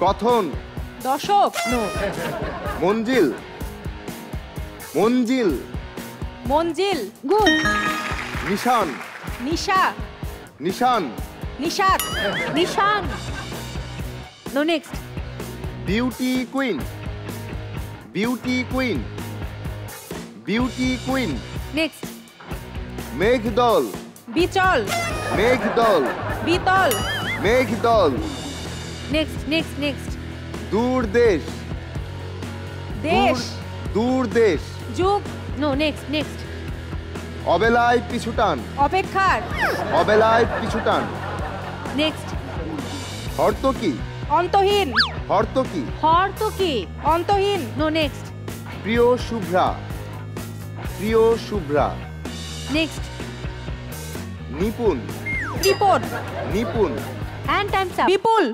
N: কথন।
H: দশক।
B: নো।
N: মঞ্জিল। মঞ্জিল।
H: মঞ্জিল।
B: গুড।
N: নিশান।
H: নিশা।
N: নিশান।
H: নিশাত।
B: নিশান। No next.
N: Beauty queen. Beauty queen. Beauty queen.
B: Next.
N: মেঘদল।
H: বিচল।
N: মেঘদল।
H: বিতল।
N: মেঘদল।
B: Next next next.
N: দূর দেশ।
H: দেশ।
N: দূর দেশ।
H: যুগ।
B: No next next.
N: অবেলায় পিছুটান।
H: অপেক্ষার।
N: অবেলায় পিছুটান।
B: নেক্সট।
N: হর্তকি।
H: অন্তহীন।
N: হর্তকি।
B: হর্তকি।
H: অন্তহীন।
B: No next.
N: প্রিয় শুভ্রা। প্রিয় শুভ্রা।
B: নেক্সট।
N: নিপুণ।
H: নিপুণ।
N: নিপুণ।
B: And time's up.
H: বিপুল।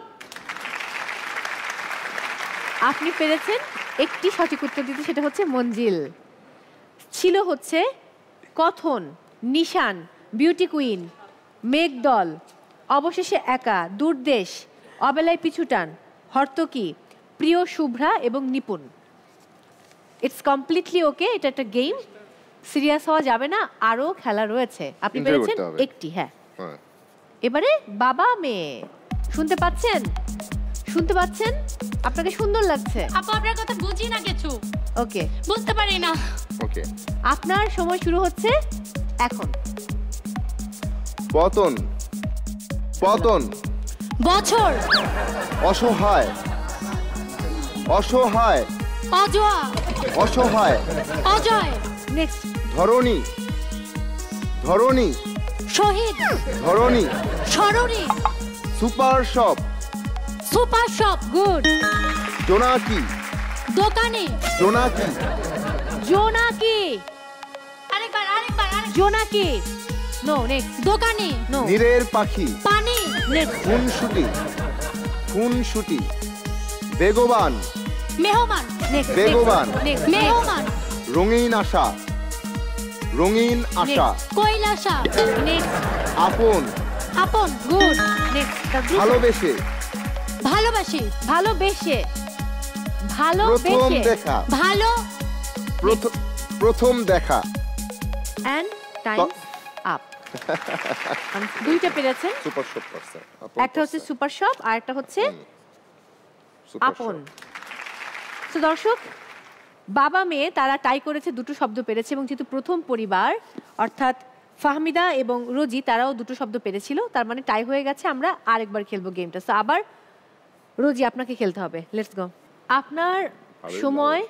B: আপনি পেরেছেন একটি সঠিক উত্তর দিতে, সেটা হচ্ছে মঞ্জিল। ছিল হচ্ছে কথন, নিশান, বিউটি কুইন, মেঘদল, অবশেষে একা, দূরদেশ, অবেলায় পিছুটান, হর্তকি, প্রিয় শুভ্রা এবং নিপুণ। ইটস কমপ্লিটলি ওকে। এটা একটা গেম, সিরিয়াস হওয়া যাবে না, আরও খেলা রয়েছে। আপনি পেরেছেন একটি। হ্যাঁ, এবারে বাবা মেয়ে। শুনতে পাচ্ছেন? শুনতে পাচ্ছেন? আপনাকে সুন্দর লাগছে?
K: আপু আপনার কথা বুঝি না কিছু।
B: ওকে,
K: বুঝতে পারি না।
N: ওকে,
B: আপনার সময় শুরু হচ্ছে এখন।
N: পতন। পতন।
K: বছর।
N: অসহায়। অসহায়।
K: অজয়।
N: অসহায়।
K: অজয়।
B: নেক্সট।
N: ধরণী। ধরণী।
K: শহীদ।
N: ধরণী।
K: সরণী।
N: Super shop.
K: Super shop.
B: Good.
N: জোনাকি।
K: দোকানে।
N: জোনাকি।
B: জোনাকি।
K: আরেকবার আরেকবার।
B: জোনাকি। No next.
K: দোকানে।
B: নো।
N: নীরের পাখি।
K: পানি।
B: নেক্সট।
N: খুনসুটি। খুনসুটি। বেগবান।
K: মেহমান।
B: নেক্সট।
N: বেগবান।
B: নেক্সট।
K: মেহমান।
N: রঙিন আশা। রঙিন আশা।
K: কৈলাসা।
B: নেক্সট।
N: আপন।
K: আপন।
B: গুড। নেক্সট।
N: ভালোবেসে।
K: ভালোবাসি।
B: ভালোবেসে।
N: প্রথম
B: ভালোবেসে।
N: দেখা।
K: ভালো।
N: প্রথম দেখা।
B: And time's up. দুইটা পেরেছেন।
N: সুপার শপ করছে।
B: একটা হচ্ছে সুপার শপ আর একটা হচ্ছে আপন। তো দর্শক, বাবা মেয়ে তারা টাই করেছে, দুটো শব্দ পেরেছে, এবং যেহেতু প্রথম পরিবার অর্থাৎ ফাহমিদা এবং রোজি তারাও দুটো শব্দ পেরেছিল, তার মানে টাই হয়ে গেছে। আমরা আরেকবার খেলবো গেমটা। তো আবার রোজি আপনাকে খেলতে হবে। Let's go. আপনার সময়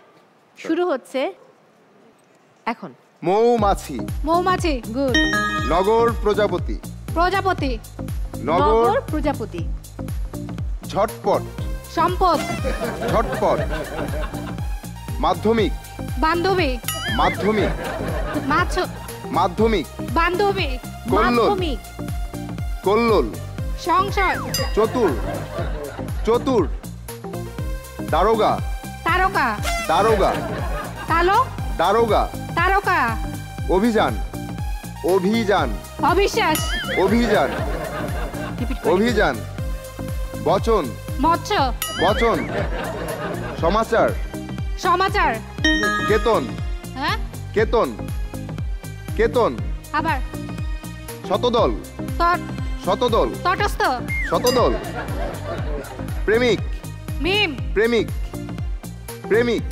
B: শুরু হচ্ছে এখন।
N: মৌমাছি।
K: মৌমাছি।
B: গুড।
N: নগর প্রজাপতি।
K: প্রজাপতি।
B: নগর প্রজাপতি।
N: ঝটপট।
K: সম্পদ।
N: ঝটপট। মাধ্যমিক।
K: বান্ধবী।
N: মাধ্যমিক।
K: মাছ।
N: মাধ্যমিক।
K: বান্ধবী।
B: মাধ্যমিক,
N: কল্লোল,
O: সংসার,
N: চতুর, চতুর, দারোগা,
O: তারকা,
N: দারোগা,
O: কালো,
N: দারোগা,
O: তারকা,
N: অভিযান, অভিযান,
O: অবিশ্বাস,
N: অভিযান, অভিযান, বচন,
O: মৎস্য,
N: বচন, সমাচার,
O: সমাচার,
N: কেতন,
O: হ্যাঁ
N: কেতন, কেতন,
O: আবার
N: শতদল, শতদল,
O: তটস্থ,
N: শতদল, প্রেমিক,
O: মিম,
N: প্রেমিক, প্রেমিক,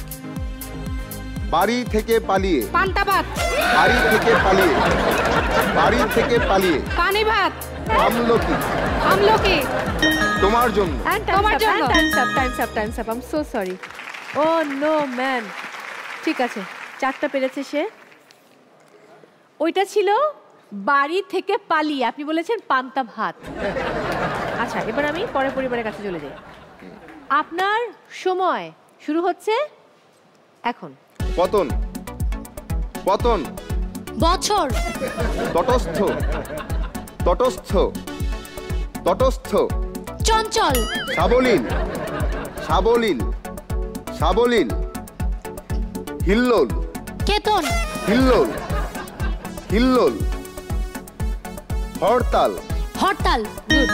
N: বাড়ি থেকে পালিয়ে,
O: পান্তাভাত,
N: বাড়ি থেকে পালিয়ে, বাড়ি থেকে পালিয়ে,
O: পানি ভাত,
N: আমলকি,
O: আমলকি,
N: তোমার জন্য,
O: তোমার জন্য।
B: Time's up, I am so sorry. Oh no man, ঠিক আছে 4টা পেরেছে সে। ওইটা ছিল বাড়ি থেকে পালিয়ে, আপনি বলেছেন পান্তা ভাত। আচ্ছা, এবার আমি পরের পরিবারের কাছে চলে যাই। আপনার সময় শুরু হচ্ছে এখন।
N: পতন, পতন,
D: বছর,
N: তটস্থ, তটস্থ, তটস্থ,
D: চঞ্চল,
N: সাবলীল, সাবলীল, সাবলীল, হিল্লোল,
D: কেতন,
N: হিল্লোল, হিল্লোল, হরতাল,
D: হরতাল, গুড,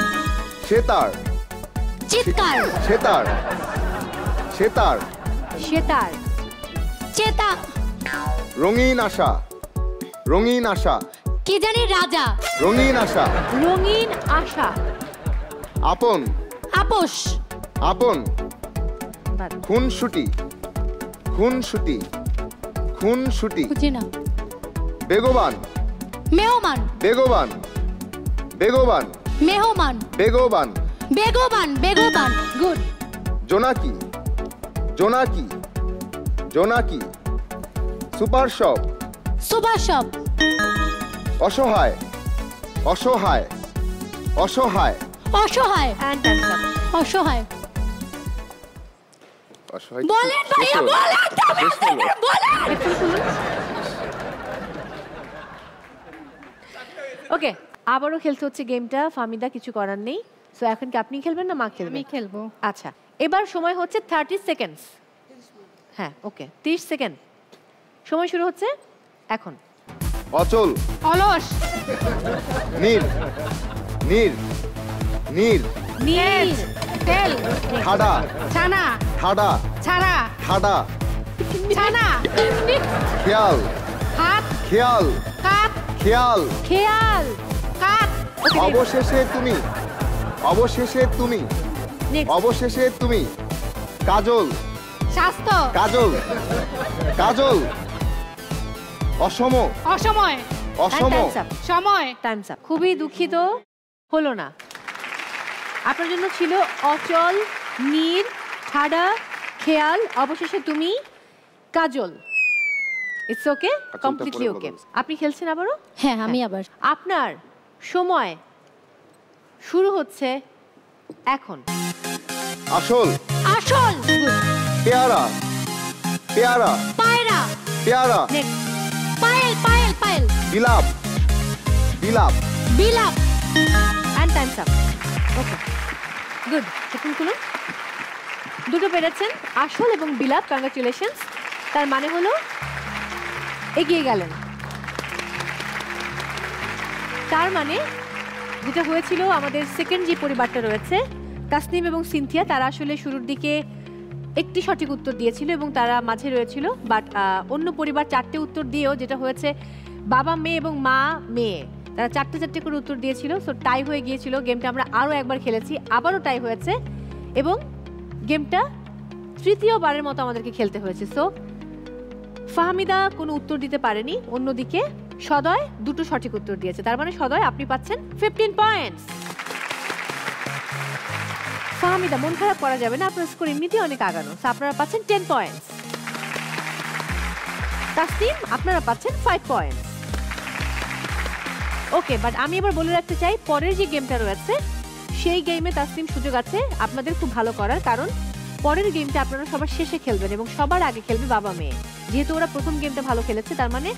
N: সেতার,
D: চিৎকার,
N: সেতার, সেতার,
B: সেতার,
D: চেতা,
N: রঙিন আশা, রঙিন আশা,
D: কি জানি রাজা,
N: রঙিন আশা,
B: রঙিন আশা,
N: আপন,
D: আপোষ,
N: আপন, খুনসুটি, খুনসুটি, খুনসুটি,
D: বুঝি না,
N: বেগবান,
D: মেহমান,
N: বেগবান, বেগবান,
D: মেহমান,
N: বেগবান,
D: বেগবান, বেগবান, গুড,
N: জোনাকি, জোনাকি, জোনাকি, সুপার শপ,
D: সুপার শপ,
N: অসহায়, অসহায়, অসহায়,
D: অসহায়, অসহায়,
N: অসহায়,
D: বলেন ভাইয়া, বলেন, বলেন।
B: ওকে, আবারও খেলতে হচ্ছে গেমটা। ফাহমিদা, কিছু করার নেই। সো এখন কি আপনি খেলবেন না মা খেলবেন?
E: আমি খেলবো।
B: আচ্ছা, এবার সময় হচ্ছে 30 সেকেন্ডস। হ্যাঁ, ওকে, 30 সেকেন্ড সময় শুরু হচ্ছে এখন।
N: অচল,
O: অলস,
N: নীর, নীর, নীর,
B: নীর,
O: তেল,
N: ঠাডা,
O: ছানা,
N: ঠাডা,
O: ছাড়া,
N: ঠাডা,
O: ছানা,
N: খেয়াল,
O: হাত,
N: খেয়াল,
O: কাপ,
N: খেয়াল,
B: খেয়াল,
O: কাপ,
N: অবশেষে তুমি, অবশেষে তুমি, অবশেষে তুমি, কাজল,
O: স্বাস্থ্য,
N: কাজল, কাজল, অসম,
O: অসময়,
N: অসম,
O: সময়,
B: টাইমস আপ। খুবই দুঃখিত, হলো না। আপনার জন্য ছিল অচল, নীর, ঠাডা, খেয়াল, অবশেষে তুমি, কাজল। ইটস ওকে, কমপ্লিটলি ওকে। আপনি খেলছেন আবারও?
D: হ্যাঁ, আমি আবার।
B: আপনার সময় শুরু হচ্ছে এখন।
N: আসল,
D: আসল,
N: পেয়ারা, পেয়ারা,
D: পায়রা,
N: পেয়ারা,
D: পায়েল, পায়েল, পায়েল,
N: বিলাপ, বিলাপ,
D: বিলাপ,
B: and time's up. Okay, good. এখন খুলুন। দুটো পেরেছেন, আসল এবং বিলাপ। কংগ্রাচুলেশনস। তার মানে হলো এগিয়ে গেলেন। তার মানে যেটা হয়েছিল, আমাদের সেকেন্ড যে পরিবারটা রয়েছে, তাসনিম এবং সিনথিয়া, তারা আসলে শুরুর দিকে একটি সঠিক উত্তর দিয়েছিল এবং তারা মাঝে রয়েছিল। বাট অন্য পরিবার 4টে উত্তর দিয়েও যেটা হয়েছে, বাবা মেয়ে এবং মা মেয়ে, তারা 4টে করে উত্তর দিয়েছিল। সো টাই হয়ে গিয়েছিল। গেমটা আমরা আরও একবার খেলেছি, আবারও টাই হয়েছে এবং গেমটা তৃতীয়বারের মতো আমাদেরকে খেলতে হয়েছে। সো ফাহমিদা কোনো উত্তর দিতে পারেনি, অন্যদিকে সদয় 2টো সঠিক উত্তর দিয়েছে। তার মানে সদয়, আপনি পাচ্ছেন 15 পয়েন্টস। ফাহমিদা, মন খারাপ করা যাবে না, আপনার স্কোর এমনিতেই অনেক আগানো। আপনারা পাচ্ছেন 10 পয়েন্টস। তাসনিম, আপনারা পাচ্ছেন 5 পয়েন্টস। ওকে, বাট আমি এবার বলে রাখতে চাই, পরের যে গেমটা রয়েছে সেই গেমে তাসনিম সুযোগ আছে আপনাদের খুব ভালো করার, কারণ পরের গেমটা আপনারা সবার শেষে খেলবেন এবং সবার আগে খেলবে বাবা মেয়ে। যেহেতু ওরা প্রথম গেমটা ভালো খেলেছে, তার মানে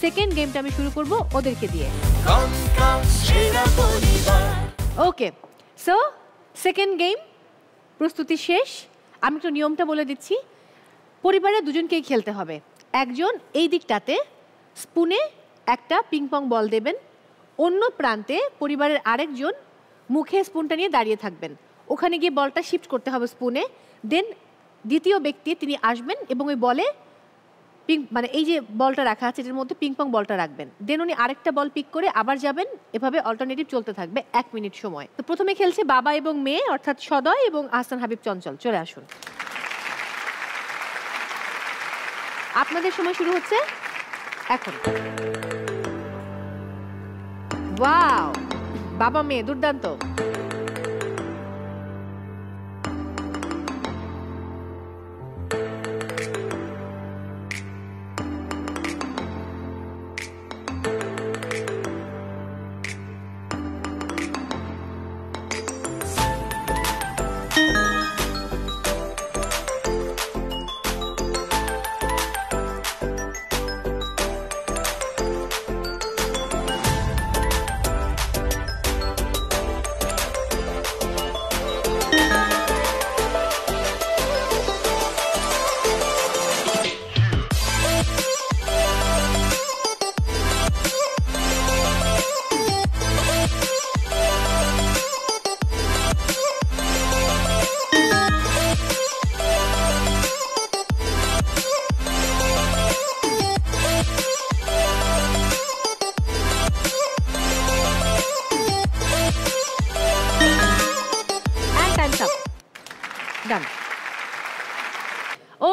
B: সেকেন্ড গেমটা আমি শুরু করব ওদেরকে দিয়ে। ওকে, সো সেকেন্ড গেম প্রস্তুতি শেষ। আমি একটু নিয়মটা বলে দিচ্ছি। পরিবারের দুজনকেই খেলতে হবে। একজন এই দিকটাতে স্পুনে একটা পিং পং বল দেবেন, অন্য প্রান্তে পরিবারের আরেকজন মুখে স্পুনটা নিয়ে দাঁড়িয়ে থাকবেন। ওখানে গিয়ে বলটা শিফট করতে হবে স্পুনে। দেন দ্বিতীয় ব্যক্তি তিনি আসবেন এবং ওই বলে মানে এই যে বলটা রাখা আছে এটার মধ্যে পিং পং বলটা রাখবেন। দেন উনি আরেকটা বল পিক করে আবার যাবেন। এভাবে অল্টারনেটিভ চলতে থাকবে 1 মিনিট সময়। তো প্রথমে খেলছে বাবা এবং মেয়ে, অর্থাৎ সদয় এবং আহসান হাবিব চঞ্চল। চলে আসুন, আপনাদের সময় শুরু হচ্ছে এখন। ওয়াও, বাবা মেয়ে দুর্দান্ত।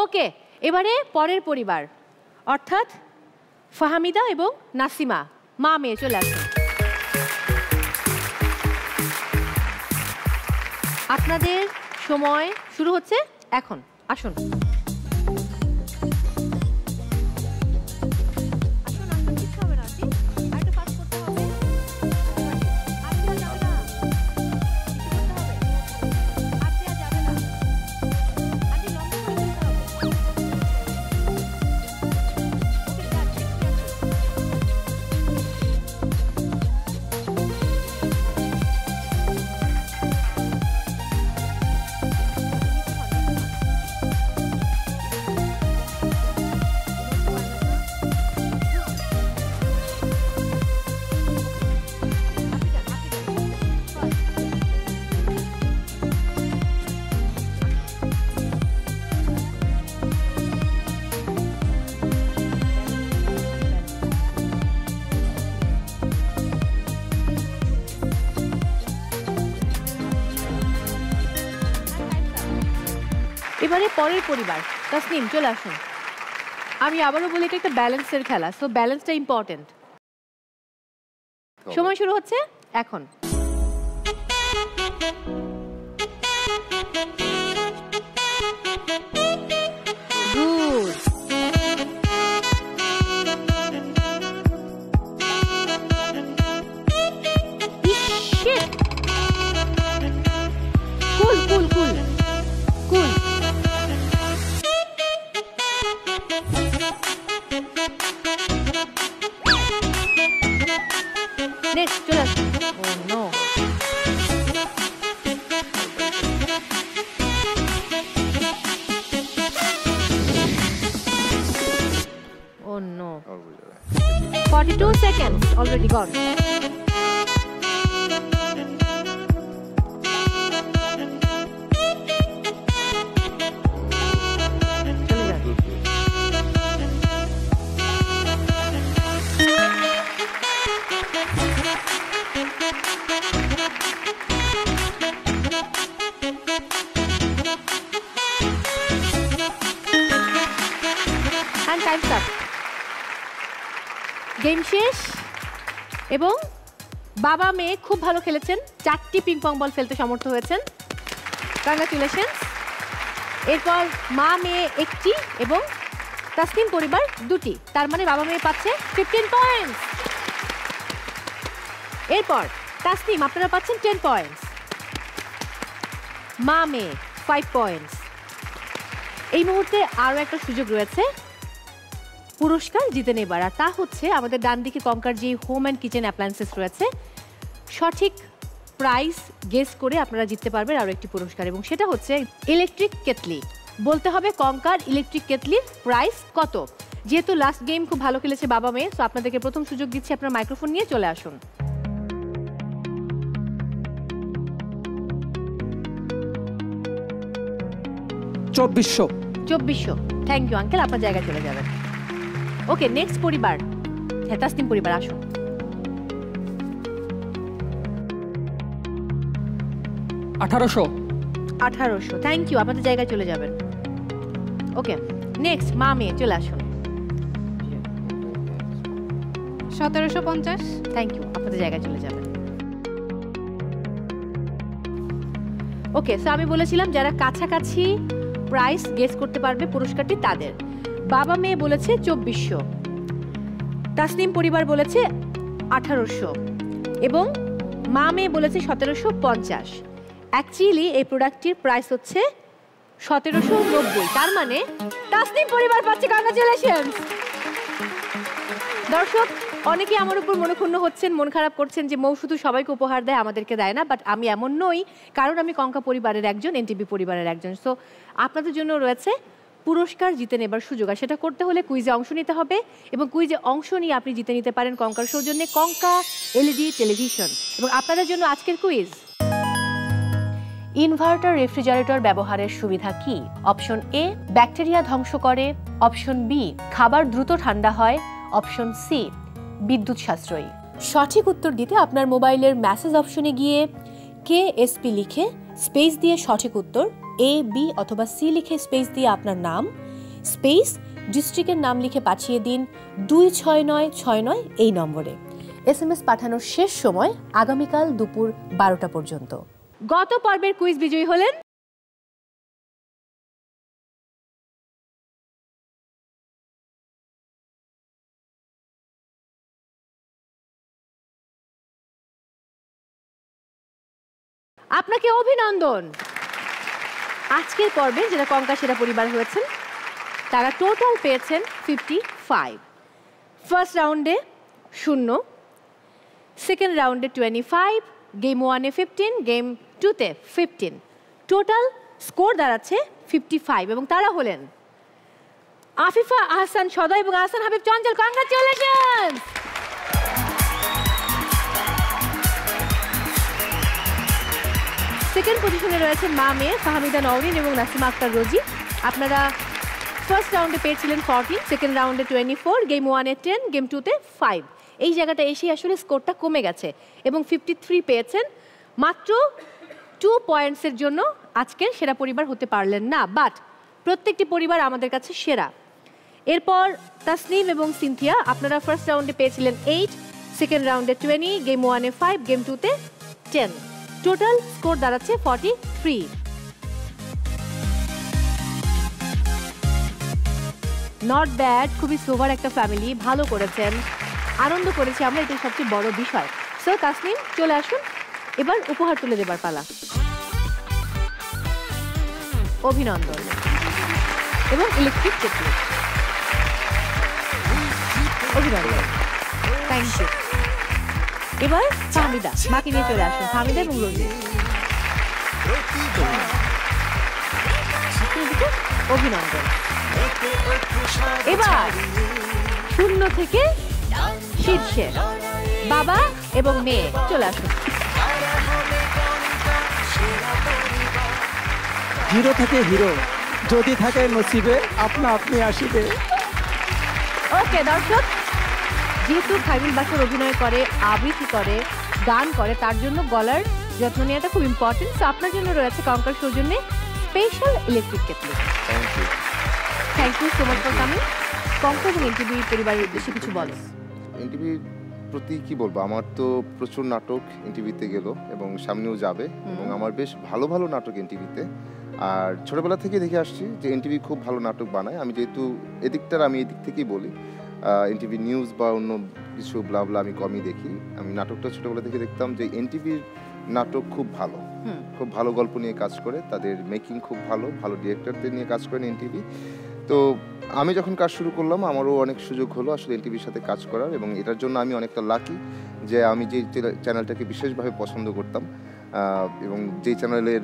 B: ওকে, এবারে পরের পরিবার অর্থাৎ ফাহামিদা এবং নাসিমা, মা মেয়ে। চলে আসুন, আপনাদের সময় শুরু হচ্ছে এখন। আসুন, এবারে পরের পরিবার তাসনিম, চলে আসুন। আমি আবারও বলি এটা একটা ব্যালেন্সের খেলা, সো ব্যালেন্সটা ইম্পর্টেন্ট। সময় শুরু হচ্ছে এখন। কুল কুল কুল কুল। নেক্সট, চলে আসুন। Oh no, oh no, 42 seconds already gone. And time's up. Game শেষ এবং বাবা মেয়ে খুব ভালো খেলেছেন, 4টি পিং পং বল ফেলতে সমর্থ হয়েছেন। কংগ্রাচুলেশন। এরপর মা মেয়ে 1টি এবং তাসনিম পরিবার 2টি, তার মানে বাবা মেয়ে পাচ্ছে 15 পয়েন্টস। এরপর তাসনিম আপনারা পাচ্ছেন 10 পয়েন্টস, মা মেয়ে 5 পয়েন্টস। এই মুহূর্তে আরও একটা সুযোগ রয়েছে, পুরস্কার জিতে নেবার, আর তা হচ্ছে আমাদের ডান দিকে কঙ্কার যে হোম অ্যান্ড কিচেন অ্যাপ্লায়েন্সেস রয়েছে, সঠিক প্রাইস গেস করে আপনারা জিততে পারবেন আরও একটি পুরস্কার, এবং সেটা হচ্ছে ইলেকট্রিক কেটলি। বলতে হবে কঙ্কার ইলেকট্রিক কেটলির প্রাইস কত। যেহেতু লাস্ট গেম খুব ভালো খেলেছে বাবা মেয়ে, তো আপনাদেরকে প্রথম সুযোগ দিচ্ছি, আপনার মাইক্রোফোন নিয়ে চলে আসুন। চব্বিশশো। থ্যাংক ইউ আঙ্কেল, আপনার জায়গায় চলে যাবেন। ওকে, নেক্সট পরিবার, হ্যাঁ তাসনিম পরিবার আসুন। 1800। থ্যাংক ইউ, আপনাদের জায়গায় চলে যাবেন। ওকে, নেক্সট মা মেয়ে চলে আসুন।
O: 1750।
B: থ্যাংক ইউ, আপনাদের জায়গায় চলে যাবেন। ওকে, সো আমি বলেছিলাম যারা কাছাকাছি প্রাইস গেস করতে পারবে পুরস্কারটি তাদের। বাবা মেয়ে বলেছে 2400, তাসনিম পরিবার বলেছে 1800 এবং মা মেয়ে বলেছে 1750। অ্যাকচুয়ালি এই প্রোডাক্টটির প্রাইস হচ্ছে 1790। তার মানে তাসনিম পরিবার পাচ্ছে কংগ্রাচুলেশনস। দর্শক অনেকে আমার উপর মনক্ষুণ্ণ হচ্ছেন, মন খারাপ করছেন যে মৌ শুধু সবাইকে উপহার দেয়, আমাদেরকে দেয় না, বাট আমি এমন নই, কারণ আমি কঙ্কা পরিবারের একজন, এনটিভি পরিবারের একজন। সো আপনাদের জন্য রয়েছে পুরস্কার জিতে নেবার সুযোগ, আর সেটা করতে হলে কুইজে অংশ নিতে হবে, এবং কুইজে অংশ নিয়ে আপনি জিতে নিতে পারেন কঙ্কার সৌজন্যে কঙ্কা এলইডি টেলিভিশন। এবং আপনাদের জন্য আজকের কুইজ, ইনভার্টার রেফ্রিজারেটর ব্যবহারের সুবিধা কি? অপশন এ, ব্যাকটেরিয়া ধ্বংস করে। অপশন বি, খাবার দ্রুত ঠান্ডা হয়। অপশন সি, বিদ্যুৎ সাশ্রয়ী। সঠিক উত্তর দিতে আপনার মোবাইলের মেসেজ অপশনে গিয়ে KSP লিখে স্পেস দিয়ে সঠিক উত্তর, A, B অথবা C লিখে স্পেস দিয়ে আপনার নাম, স্পেস ডিস্ট্রিক্টের নাম লিখে পাঠিয়ে দিন 26969 এই নম্বরে। SMS পাঠানোর শেষ সময় আগামীকাল দুপুর 12টা পর্যন্ত। গত পর্বের কুইজ বিজয়ী হলেন আপনাকে অভিনন্দন। আজকের পর্বে যারা কঙ্কা সেরা পরিবার হয়েছেন তারা টোটাল পেয়েছেন 55। ফার্স্ট রাউন্ডে 0, সেকেন্ড রাউন্ডে 25, গেম 1-এ 15, গেম 2-তে 15, টোটাল স্কোর দাঁড়াচ্ছে 55। এবং তারা হলেন আফিফা আহসান সদয় এবং আহসান হাবিব চঞ্চল। কংগ্রাচুলেশনস। সেকেন্ড পজিশনে রয়েছে মা মেয়ে ফাহমিদা নওরিন এবং নাসিমা আক্তার রোজি। আপনারা ফার্স্ট রাউন্ডে পেয়েছিলেন 14, সেকেন্ড রাউন্ডে 24, গেম 1-এ 10, গেম 2-তে 5। এই জায়গাটা এসে আসলে স্কোরটা কমে গেছে এবং 53 পেয়েছেন। মাত্র 2 পয়েন্টসের জন্য আজকের সেরা পরিবার হতে পারলেন না, বাট প্রত্যেকটি পরিবার আমাদের কাছে সেরা। এরপর তাসনিম এবং সিনথিয়া, আপনারা ফার্স্ট রাউন্ডে পেয়েছিলেন 8, সেকেন্ড রাউন্ডে 20, গেম 1-এ 5, গেম 2-তে 10, টোটাল স্কোর দাঁড়াচ্ছে 43। নট ব্যাড, খুবই সোভার একটা ফ্যামিলি, ভালো করেছেন, আনন্দ করেছি আমরা, এটাই সবচেয়ে বড় বিষয়। সো তাসনিম চলে আসুন, এবার উপহার তুলে দেবার পালা। অভিনন্দন এবং ইলেকট্রিক কেটলি। অভিনন্দন, থ্যাংক ইউ। এবার ফাহমিদা, মাকে নিয়ে চলে আসুন। ফাহমিদা এবং রোজি, অভিনন্দন। এবার 0 থেকে শীর্ষে বাবা এবং মেয়ে চলে আসুন।
C: 0 থেকে হিরো, যদি থাকে নসিবে আপনা আপনি আসিবে।
B: ওকে দর্শক, যেহেতু খাইরুল বাশর অভিনয় করে, আবৃত্তি করে, গান করে, তার জন্য গলার যত্ন নেওয়াটা খুব ইম্পর্টেন্ট। সো আপনার জন্য রয়েছে কঙ্কার সৌজন্যে special electric kettle. Thank you so much for coming. Konka এবং এনটিভি পরিবারের উদ্দেশ্যে কিছু বলো।
N: এনটিভির প্রতি কি বলবো, আমার তো প্রচুর নাটক এনটিভিতে গেল এবং সামনেও যাবে, এবং আমার বেশ ভালো ভালো নাটক এনটিভিতে। আর ছোটবেলা থেকে দেখে আসছি যে এনটিভি খুব ভালো নাটক বানায়। আমি যেহেতু এদিকটার, আমি এদিক থেকেই বলি, এনটিভি নিউজ বা অন্য কিছু ব্লাবলা আমি কমই দেখি। আমি নাটকটা ছোটবেলা থেকে দেখতাম যে এনটিভির নাটক খুব ভালো, খুব ভালো গল্প নিয়ে কাজ করে, তাদের মেকিং খুব ভালো, ভালো ডিরেক্টরদের নিয়ে কাজ করেন এনটিভি। তো আমি যখন কাজ শুরু করলাম আমারও অনেক সুযোগ হলো আসলে এনটিভির সাথে কাজ করার, এবং এটার জন্য আমি অনেকটা লাকি যে আমি যে চ্যানেলটাকে বিশেষভাবে পছন্দ করতাম এবং যে চ্যানেলের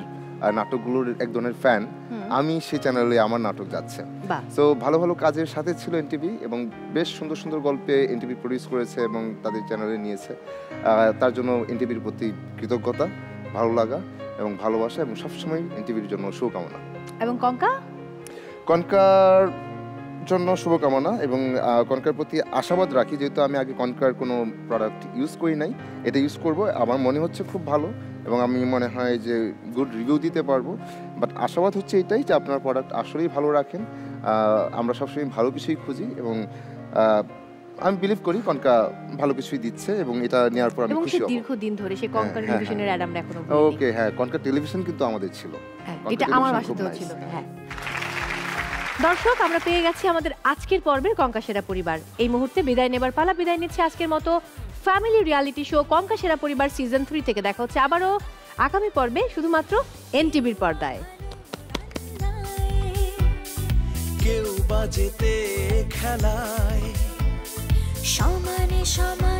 N: নাটকগুলোর এক ধরনের ফ্যান, আমি সেই চ্যানেলে আমার নাটক যাচ্ছে। সো ভালো ভালো কাজের সাথে ছিল এনটিভি, এবং বেশ সুন্দর সুন্দর গল্পে এনটিভি প্রডিউস করেছে এবং তাদের চ্যানেলে নিয়েছে। তার জন্য এনটিভির প্রতি কৃতজ্ঞতা, ভালো লাগা এবং ভালোবাসা, এবং সবসময় এনটিভির জন্য শুভকামনা।
B: এবং
N: কনকার জন্য শুভকামনা এবং কনকার প্রতি আশাবাদ রাখি, যেহেতু আমি আগে কনকার কোনো প্রোডাক্ট ইউজ করি নাই, এটা ইউজ করব। আমার মনে হচ্ছে খুব ভালো এবং আমি মনে হয় যে গুড রিভিউ দিতে পারবো। বাট আশাবাদ হচ্ছে এটাই যে আপনার প্রোডাক্ট আসলেই ভালো রাখেন। আমরা সবসময় ভালো কিছুই খুঁজি এবং আমি বিলিভ করি কনকা ভালো কিছুই দিচ্ছে, এবং এটা নেওয়ার পর আমি খুশি হব।
B: দীর্ঘদিন ধরে সেই কনকা টেলিভিশনের অ্যাড আমরা এখনো
N: ওকে, হ্যাঁ, কনকা টেলিভিশন কিন্তু আমাদের ছিল,
B: এটা আমার বাসাতেও ছিল। হ্যাঁ দর্শক, আমরা পেয়ে গেছি আমাদের আজকের পর্বের কঙ্কা সেরা পরিবার। এই মুহূর্তে বিদায় নেবার পালা। বিদায় নিচ্ছে আজকের মতো ফ্যামিলি রিয়ালিটি শো কঙ্কা সেরা পরিবার সিজন 3 থেকে। দেখা হচ্ছে আবারও আগামী পর্বে শুধুমাত্র এনটিভির পর্দায়।
A: কেউ বাজেতে খেলায় সমানে সমান